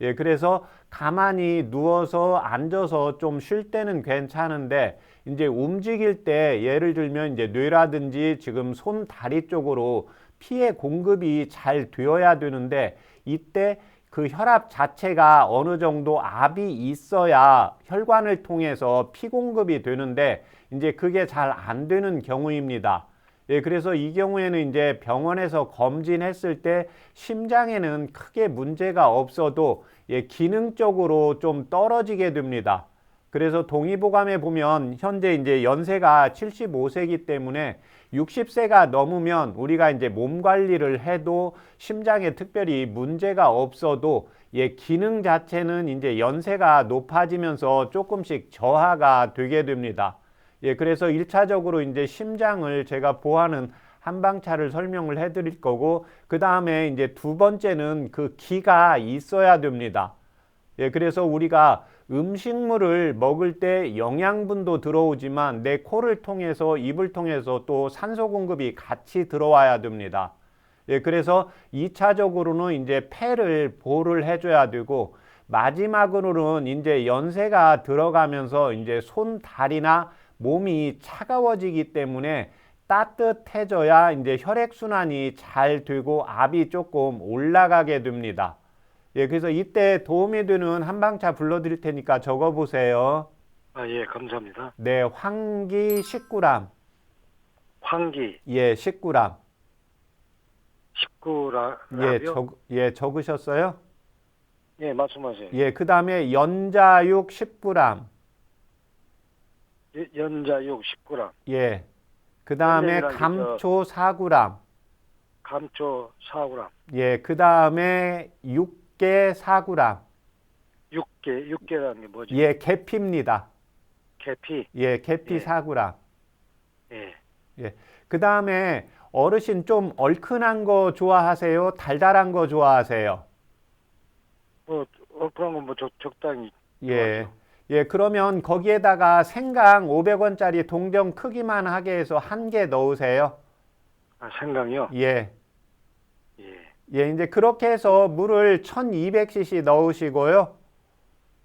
예, 그래서 가만히 누워서 앉아서 좀 쉴 때는 괜찮은데 이제 움직일 때 예를 들면 이제 뇌라든지 지금 손, 다리 쪽으로 피의 공급이 잘 되어야 되는데 이때 그 혈압 자체가 어느 정도 압이 있어야 혈관을 통해서 피 공급이 되는데 이제 그게 잘 안 되는 경우입니다. 예, 그래서 이 경우에는 이제 병원에서 검진했을 때 심장에는 크게 문제가 없어도 예, 기능적으로 좀 떨어지게 됩니다. 그래서 동의보감에 보면 현재 이제 연세가 75세이기 때문에 60세가 넘으면 우리가 이제 몸 관리를 해도 심장에 특별히 문제가 없어도 예, 기능 자체는 이제 연세가 높아지면서 조금씩 저하가 되게 됩니다. 예, 그래서 1차적으로 이제 심장을 제가 보하는 한방차를 설명을 해 드릴 거고, 그 다음에 이제 두 번째는 그 기가 있어야 됩니다. 예, 그래서 우리가 음식물을 먹을 때 영양분도 들어오지만 내 코를 통해서 입을 통해서 또 산소 공급이 같이 들어와야 됩니다. 예, 그래서 2차적으로는 이제 폐를 보호를 해줘야 되고, 마지막으로는 이제 연세가 들어가면서 이제 손, 다리나 몸이 차가워지기 때문에 따뜻해져야 이제 혈액순환이 잘 되고 압이 조금 올라가게 됩니다. 예, 그래서 이때 도움이 되는 한방차 불러드릴 테니까 적어보세요. 아, 예, 감사합니다. 네, 황기 10g. 황기 예, 10g. 19라고요? 예, 적으셨어요? 예, 말씀하세요. 예, 그 다음에 연자육 10g. 연자육 19라. 예, 그 다음에 연자육이란 게 감초 4g. 감초 4g. 예, 그 다음에 육개 4g. 육개라는 게 뭐지? 예, 계피입니다. 계피. 예, 계피 예. 4g. 예. 예, 그 다음에 어르신 좀 얼큰한 거 좋아하세요? 달달한 거 좋아하세요? 뭐 그런 건 뭐 적당히. 예. 좋아하죠. 예, 그러면 거기에다가 생강 500원짜리 동전 크기만 하게 해서 한 개 넣으세요. 아, 생강이요? 예. 예. 예, 이제 그렇게 해서 물을 1200cc 넣으시고요.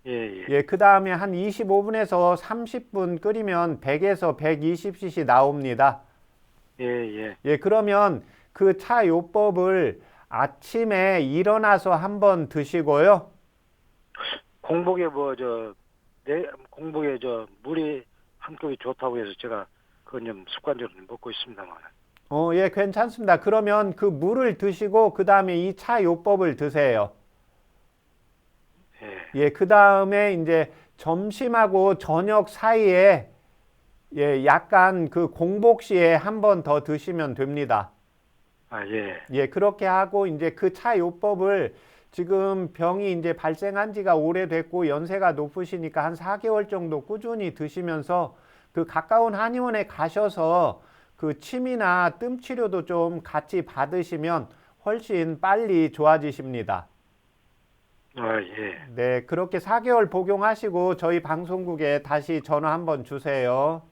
예, 예. 예, 그 다음에 한 25분에서 30분 끓이면 100에서 120cc 나옵니다. 예, 예. 예, 그러면 그 차 요법을 아침에 일어나서 한번 드시고요. 공복에 공복에 물이 한 컵이 좋다고 해서 제가 그건 좀 습관적으로 먹고 있습니다만. 예, 괜찮습니다. 그러면 그 물을 드시고 그 다음에 이 차 요법을 드세요. 예. 예, 그 다음에 이제 점심하고 저녁 사이에 예, 약간 그 공복 시에 한 번 더 드시면 됩니다. 아, 예. 예, 그렇게 하고 이제 그 차 요법을 지금 병이 이제 발생한 지가 오래됐고 연세가 높으시니까 한 4개월 정도 꾸준히 드시면서 그 가까운 한의원에 가셔서 그 침이나 뜸 치료도 좀 같이 받으시면 훨씬 빨리 좋아지십니다. 아, 예. 네, 그렇게 4개월 복용하시고 저희 방송국에 다시 전화 한번 주세요.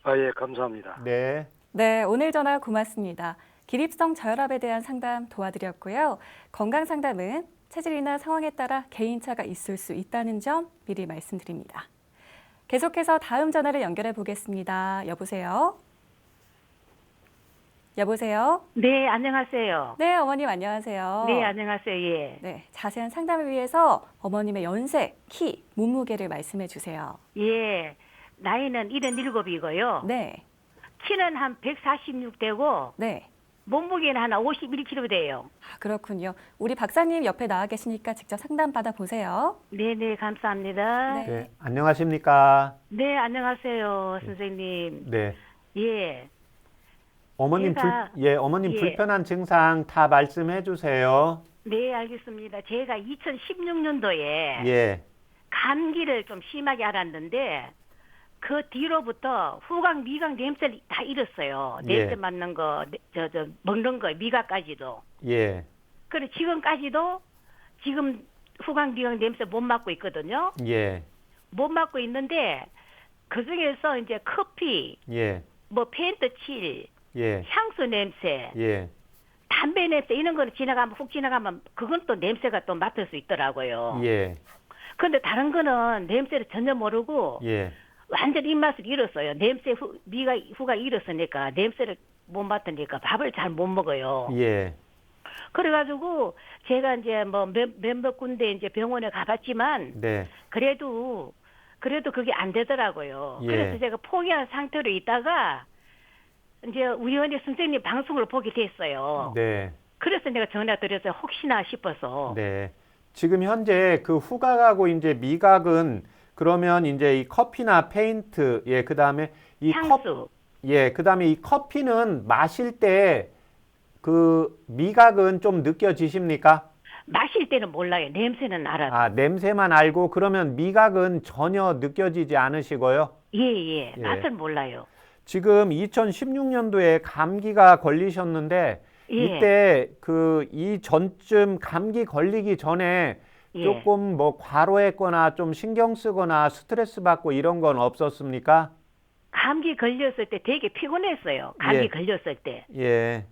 아, 예, 감사합니다. 네. 네, 오늘 전화 고맙습니다. 기립성 저혈압에 대한 상담 도와드렸고요. 건강 상담은 체질이나 상황에 따라 개인차가 있을 수 있다는 점 미리 말씀드립니다. 계속해서 다음 전화를 연결해 보겠습니다. 여보세요? 여보세요? 네, 안녕하세요. 네, 어머님 안녕하세요. 네, 안녕하세요. 예. 네, 자세한 상담을 위해서 어머님의 연세, 키, 몸무게를 말씀해 주세요. 예. 나이는 77이고요. 네, 키는 한 146 되고 네. 몸무게는 한 51kg 돼요. 아, 그렇군요. 우리 박사님 옆에 나와 계시니까 직접 상담 받아보세요. 네, 네, 감사합니다. 네. 네, 안녕하십니까? 네, 안녕하세요, 선생님. 네. 예. 어머님 어머님 예. 불편한 증상 다 말씀해 주세요. 네, 알겠습니다. 제가 2016년도에 예. 감기를 좀 심하게 앓았는데 그 뒤로부터 후각, 미각 냄새를 다 잃었어요. 예. 냄새 맡는 거, 먹는 거, 미각까지도. 예. 그래 지금까지도 지금 후각, 미각 냄새 못 맡고 있거든요. 예. 못 맡고 있는데 그 중에서 이제 커피, 예. 뭐 펜트칠, 예. 향수 냄새, 예. 담배 냄새 이런 거는 훅 지나가면 그건 또 냄새가 또 맡을 수 있더라고요. 예. 근데 다른 거는 냄새를 전혀 모르고 예. 완전 입맛을 잃었어요. 냄새 후가 잃었으니까 냄새를 못 맡으니까 밥을 잘 못 먹어요. 예. 그래가지고 제가 이제 뭐 몇몇 군데 이제 병원에 가봤지만 네. 그래도 그게 안 되더라고요. 예. 그래서 제가 포기한 상태로 있다가 이제 우연히 선생님 방송을 보게 됐어요. 네. 그래서 내가 전화 드려서 혹시나 싶어서. 네. 지금 현재 그 후각하고 이제 미각은 그러면 이제 이 커피나 페인트, 예, 그다음에 이 향수. 예, 그다음에 이 커피는 마실 때 그 미각은 좀 느껴지십니까? 마실 때는 몰라요. 냄새는 알아도. 아, 냄새만 알고 그러면 미각은 전혀 느껴지지 않으시고요. 예. 예. 맛은 몰라요. 지금 2016년도에 감기가 걸리셨는데 예. 이때 그 이 전쯤 감기 걸리기 전에 예. 조금 뭐 과로했거나 좀 신경 쓰거나 스트레스 받고 이런 건 없었습니까? 감기 걸렸을 때 되게 피곤했어요. 감기 예. 걸렸을 때. 예.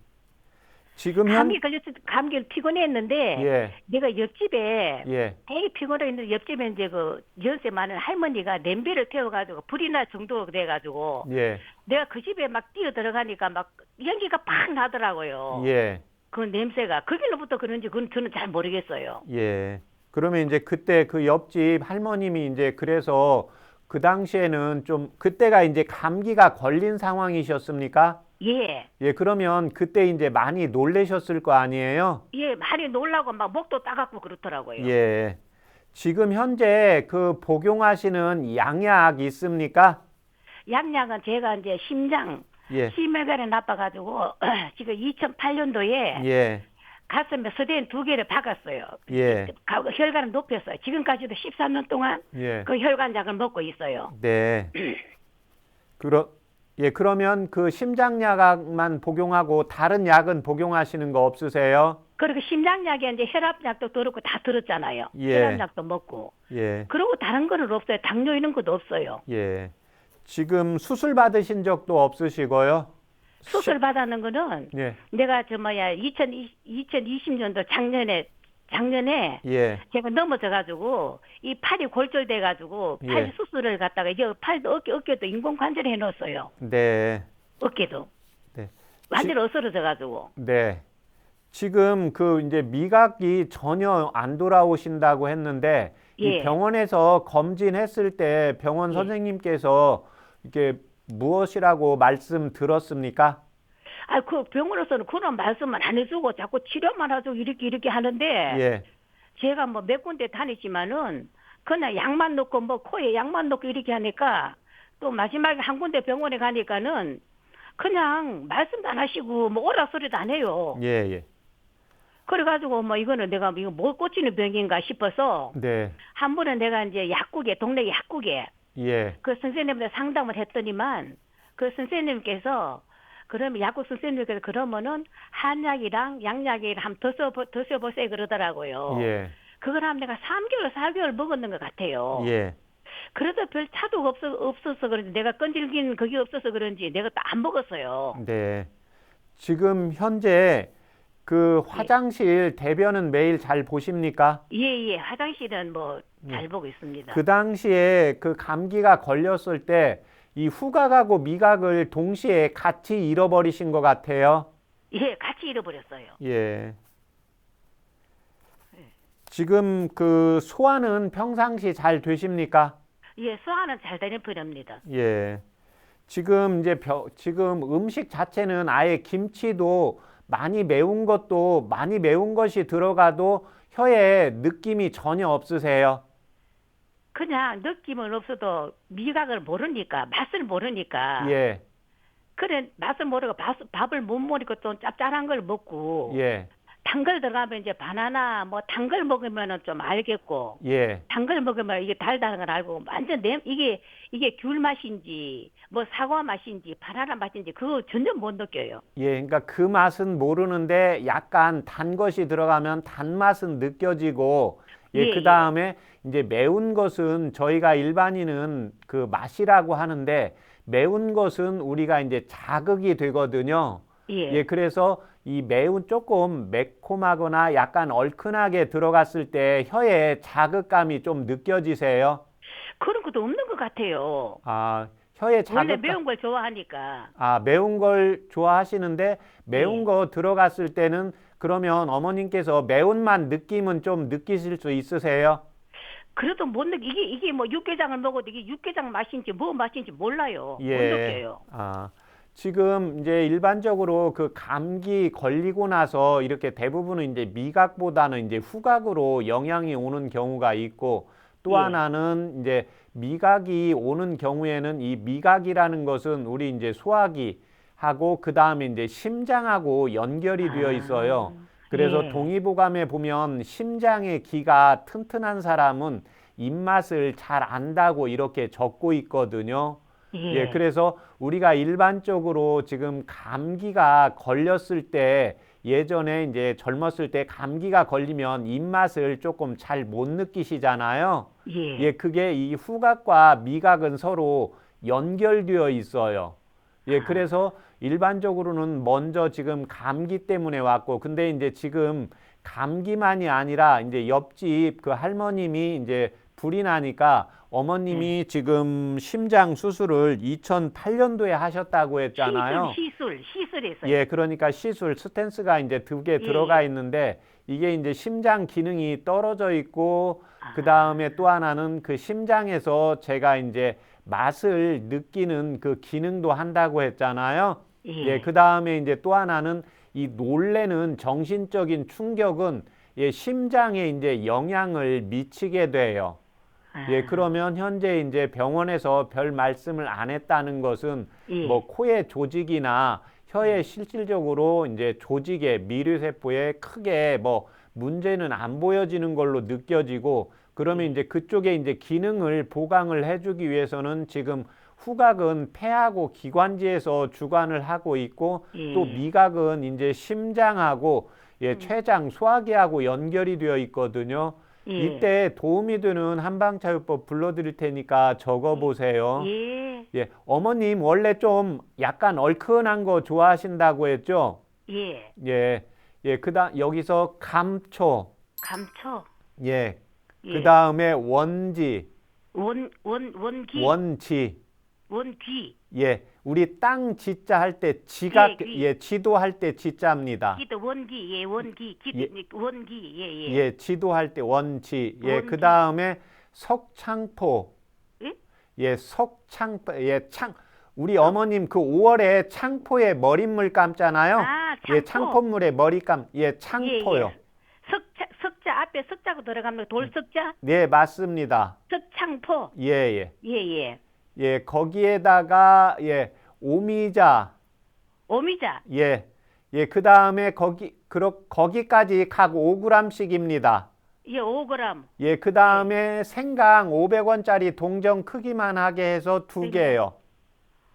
지금 감기를 피곤했는데 예. 내가 옆집에 예. 되게 피곤해 있는데 옆집에 이제 그 연세 많은 할머니가 냄비를 태워가지고 불이 날 정도로 돼가지고 예. 내가 그 집에 막 뛰어 들어가니까 막 연기가 팍 나더라고요. 예. 그 냄새가 거기로부터 그런지 그건 저는 잘 모르겠어요. 예. 그러면 이제 그때 그 옆집 할머님이 이제 그래서 그 당시에는 좀 그때가 이제 감기가 걸린 상황이셨습니까? 예. 예, 그러면 그때 이제 많이 놀라셨을 거 아니에요? 예, 많이 놀라고 막 목도 따갑고 그렇더라고요. 예. 지금 현재 그 복용하시는 양약 있습니까? 양약은 제가 이제 심장, 예. 심혈관이 나빠가지고 지금 2008년도에 예. 가슴에 서대인 2개를 박았어요. 예. 혈관을 높였어요. 지금까지도 13년 동안 예. 그 혈관약을 먹고 있어요. 네. 예, 그러면 그 심장약만 복용하고 다른 약은 복용하시는 거 없으세요? 그리고 심장약에 이제 혈압약도 들었고 다 들었잖아요. 예. 혈압약도 먹고. 예. 그리고 다른 거는 없어요. 당뇨 이런 것도 없어요. 예. 지금 수술 받으신 적도 없으시고요? 수술 받았는 거는 예. 내가 2020년도 작년에 예. 제가 넘어져가지고 이 팔이 골절돼가지고 예. 팔 수술을 갖다가 이제 팔도 어깨도 인공관절 해놓았어요. 네. 어깨도 네. 완전 어스러져가지고. 네. 지금 그 이제 미각이 전혀 안 돌아오신다고 했는데 이 예. 병원에서 검진했을 때 병원 예. 선생님께서 이게 무엇이라고 말씀 들었습니까? 아, 그 병원에서는 그런 말씀만 안 해주고 자꾸 치료만 하죠. 이렇게 하는데 예. 제가 뭐 몇 군데 다니지만은 그냥 약만 넣고 뭐 코에 약만 넣고 이렇게 하니까 또 마지막에 한 군데 병원에 가니까는 그냥 말씀도 안 하시고 뭐 오라 소리도 안 해요. 예, 예. 그래가지고 뭐 이거는 내가 이거 뭘 꽂히는 병인가 싶어서 네. 한 번은 내가 이제 동네 약국에 예. 그 선생님한테 상담을 했더니만 그 선생님께서 그러면 약국 선생님께서 그러면은 한약이랑 양약이랑 한번 더 써보세요 그러더라고요. 예. 그걸 하면 내가 3개월, 4개월 먹었는 것 같아요. 예. 그래도 별 차도가 없어서 그런지 내가 끈질긴 그게 없어서 그런지 내가 또 안 먹었어요. 네. 지금 현재 그 화장실 대변은 매일 잘 보십니까? 예. 화장실은 뭐 잘 보고 있습니다. 그 당시에 그 감기가 걸렸을 때 이 후각하고 미각을 동시에 같이 잃어버리신 것 같아요. 예, 같이 잃어버렸어요. 예. 지금 그 소화는 평상시 잘 되십니까? 예, 소화는 잘 되는 편입니다. 예. 지금 이제 지금 음식 자체는 아예 김치도 많이 매운 것이 들어가도 혀에 느낌이 전혀 없으세요? 그냥 느낌은 없어도 미각을 모르니까 맛을 모르니까 예. 그래 맛을 모르고 밥을 못 먹으니까 또 짭짤한 걸 먹고 예. 단 걸 들어가면 이제 바나나 뭐 단 걸 먹으면은 좀 알겠고 예. 단 걸 먹으면 이게 달다는 걸 알고 완전 이게 귤 맛인지 뭐 사과 맛인지 바나나 맛인지 그거 전혀 못 느껴요. 예, 그러니까 그 맛은 모르는데 약간 단 것이 들어가면 단맛은 느껴지고 예, 예, 그 다음에 이제 매운 것은 저희가 일반인은 그 맛이라고 하는데 매운 것은 우리가 이제 자극이 되거든요. 예, 그래서 이 매운 조금 매콤하거나 약간 얼큰하게 들어갔을 때 혀에 자극감이 좀 느껴지세요? 그런 것도 없는 것 같아요. 아, 혀에 자극감. 원래 매운 걸 좋아하니까. 아, 매운 걸 좋아하시는데 매운 예. 거 들어갔을 때는 그러면 어머님께서 매운맛 느낌은 좀 느끼실 수 있으세요? 그래도 못 느끼 이게 뭐 육개장을 먹어도 이게 육개장 맛인지 뭐 맛인지 몰라요. 못 예. 느껴요. 아, 지금 이제 일반적으로 그 감기 걸리고 나서 이렇게 대부분은 이제 미각보다는 이제 후각으로 영향이 오는 경우가 있고 또 예. 하나는 이제 미각이 오는 경우에는 이 미각이라는 것은 우리 이제 소화기 하고 그 다음에 이제 심장하고 연결이 되어 있어요. 그래서 예. 동의보감에 보면 심장의 기가 튼튼한 사람은 입맛을 잘 안다고 이렇게 적고 있거든요. 예. 예, 그래서 우리가 일반적으로 지금 감기가 걸렸을 때 예전에 이제 젊었을 때 감기가 걸리면 입맛을 조금 잘 못 느끼시잖아요. 예. 예, 그게 이 후각과 미각은 서로 연결되어 있어요. 예, 그래서 일반적으로는 먼저 지금 감기 때문에 왔고, 근데 이제 지금 감기만이 아니라 이제 옆집 그 할머님이 이제 불이 나니까 어머님이 지금 심장 수술을 2008년도에 하셨다고 했잖아요. 시술했어요. 예, 그러니까 시술 스텐스가 이제 2개 들어가 있는데 이게 이제 심장 기능이 떨어져 있고 그 다음에 또 하나는 그 심장에서 제가 이제 맛을 느끼는 그 기능도 한다고 했잖아요. 예, 그 다음에 이제 또 하나는 이 놀래는 정신적인 충격은 예, 심장에 이제 영향을 미치게 돼요. 예, 그러면 현재 이제 병원에서 별 말씀을 안 했다는 것은 예. 뭐 코의 조직이나 혀에 실질적으로 이제 조직에 미류세포에 크게 뭐 문제는 안 보여지는 걸로 느껴지고 그러면 이제 그쪽에 이제 기능을 보강을 해주기 위해서는 지금 후각은 폐하고 기관지에서 주관을 하고 있고 또 미각은 이제 심장하고 예, 췌장, 소화기하고 연결이 되어 있거든요. 이때 도움이 되는 한방차요법 불러드릴 테니까 적어보세요. 예. 예, 어머님 원래 좀 약간 얼큰한 거 좋아하신다고 했죠? 예. 예, 예, 여기서 감초, 감초. 예, 예. 그 다음에 원지, 원기. 원귀. 예, 우리 땅 지자 할 때 지각, 예, 귀. 예, 지도할 때 지자입니다. 기도 원기. 예, 원기. 원기. 예, 예. 예, 지도할 때 원지, 예, 원지. 그 다음에 석창포, 예? 예, 우리 어머님 그 5월에 창포에 머릿물 감잖아요. 아, 창포. 예, 창포물에 머리 감, 예, 창포요. 예. 석자 앞에 석자고 들어가면 돌석자? 네, 맞습니다. 석창포. 예, 예. 예, 예. 예, 거기에다가 예, 오미자. 오미자. 예. 예, 그다음에 거기까지 각 5g씩입니다. 예, 5g. 예, 그다음에 생강 500원짜리 동전 크기만 하게 해서 2개요.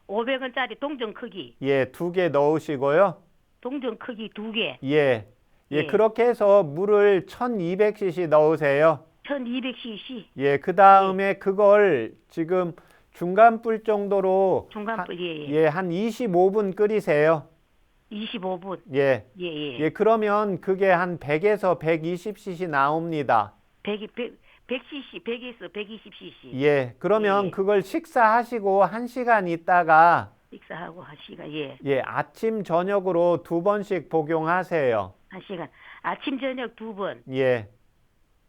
500원짜리 동전 크기. 예, 2개 넣으시고요. 동전 크기 2개. 예. 예, 예. 그렇게 해서 물을 1200cc 넣으세요. 1200cc. 예, 그다음에 그걸 지금 중간불 정도로 중간불, 예, 예. 예, 한 25분 끓이세요. 25분. 예. 예, 예. 예, 그러면 그게 한 100에서 120cc 나옵니다. 100cc, 100에서 120cc. 예, 그러면 예. 그걸 식사하시고 1시간 있다가 식사하고 1시간, 예. 예, 아침 저녁으로 2번씩 복용하세요. 1시간. 아침, 저녁 2번. 예.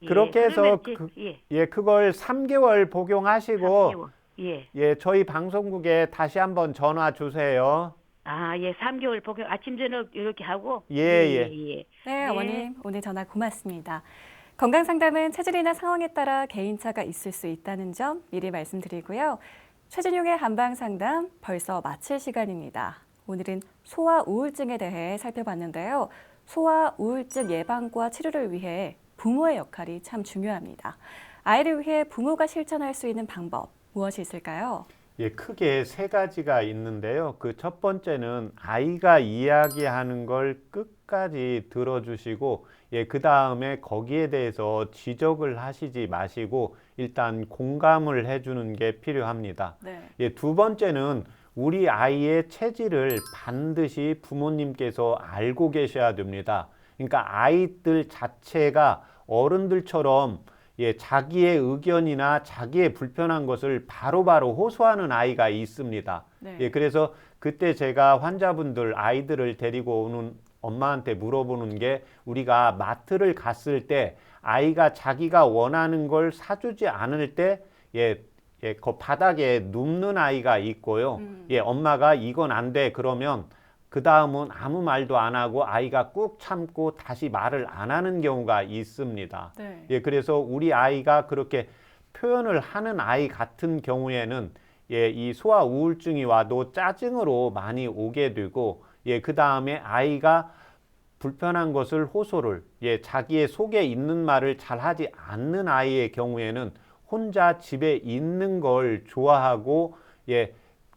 예. 그렇게 해서 그러면 예, 그걸 3개월 복용하시고 3개월. 예. 예, 저희 방송국에 다시 한번 전화 주세요. 아, 예. 3개월 복용. 아침, 저녁 이렇게 하고. 예, 예. 예. 네, 어머님 오늘 전화 고맙습니다. 건강상담은 체질이나 상황에 따라 개인차가 있을 수 있다는 점 미리 말씀드리고요. 최진용의 한방상담 벌써 마칠 시간입니다. 오늘은 소아 우울증에 대해 살펴봤는데요. 소아 우울증 예방과 치료를 위해 부모의 역할이 참 중요합니다. 아이를 위해 부모가 실천할 수 있는 방법 무엇이 있을까요? 예, 크게 3가지가 있는데요. 그 첫 번째는 아이가 이야기하는 걸 끝까지 들어주시고, 예, 그 다음에 거기에 대해서 지적을 하시지 마시고 일단 공감을 해주는 게 필요합니다. 네. 예, 두 번째는 우리 아이의 체질을 반드시 부모님께서 알고 계셔야 됩니다. 그러니까 아이들 자체가 어른들처럼 예, 자기의 의견이나 자기의 불편한 것을 바로바로 호소하는 아이가 있습니다. 네. 예, 그래서 그때 제가 환자분들 아이들을 데리고 오는 엄마한테 물어보는 게 우리가 마트를 갔을 때 아이가 자기가 원하는 걸 사주지 않을 때 그 바닥에 눕는 아이가 있고요. 엄마가 이건 안 돼 그러면 그 다음은 아무 말도 안 하고 아이가 꾹 참고 다시 말을 안 하는 경우가 있습니다. 네. 그래서 우리 아이가 그렇게 표현을 하는 아이 같은 경우에는 이 소아 우울증이 와도 짜증으로 많이 오게 되고 그 다음에 아이가 불편한 것을 호소를 자기의 속에 있는 말을 잘 하지 않는 아이의 경우에는 혼자 집에 있는 걸 좋아하고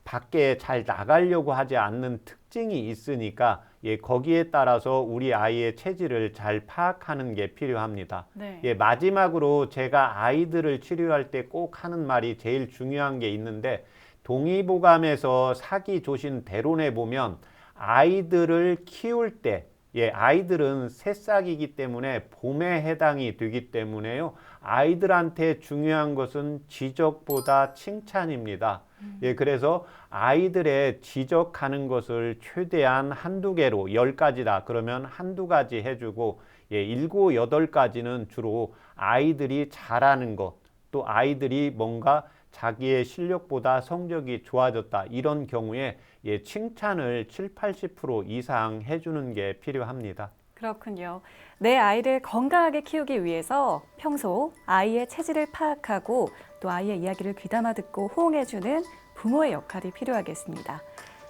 밖에 잘 나가려고 하지 않는 특징이 있으니까 거기에 따라서 우리 아이의 체질을 잘 파악하는 게 필요합니다. 네. 마지막으로 제가 아이들을 치료할 때 꼭 하는 말이 제일 중요한 게 있는데 동의보감에서 사기조신 대론에 보면 아이들을 키울 때 아이들은 새싹이기 때문에 봄에 해당이 되기 때문에요. 아이들한테 중요한 것은 지적보다 칭찬입니다. 그래서 아이들의 지적하는 것을 최대한 한두 개로 10가지다 그러면 한두 가지 해주고 7, 8가지는 주로 아이들이 잘하는 것, 또 아이들이 뭔가 자기의 실력보다 성적이 좋아졌다 이런 경우에 칭찬을 7, 80% 이상 해주는 게 필요합니다. 그렇군요. 내 아이를 건강하게 키우기 위해서 평소 아이의 체질을 파악하고 또 아이의 이야기를 귀담아 듣고 호응해주는 부모의 역할이 필요하겠습니다.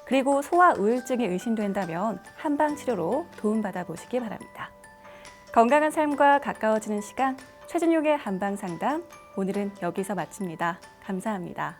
그리고 소아 우울증이 의심된다면 한방 치료로 도움받아 보시기 바랍니다. 건강한 삶과 가까워지는 시간 최진용의 한방 상담 오늘은 여기서 마칩니다. 감사합니다.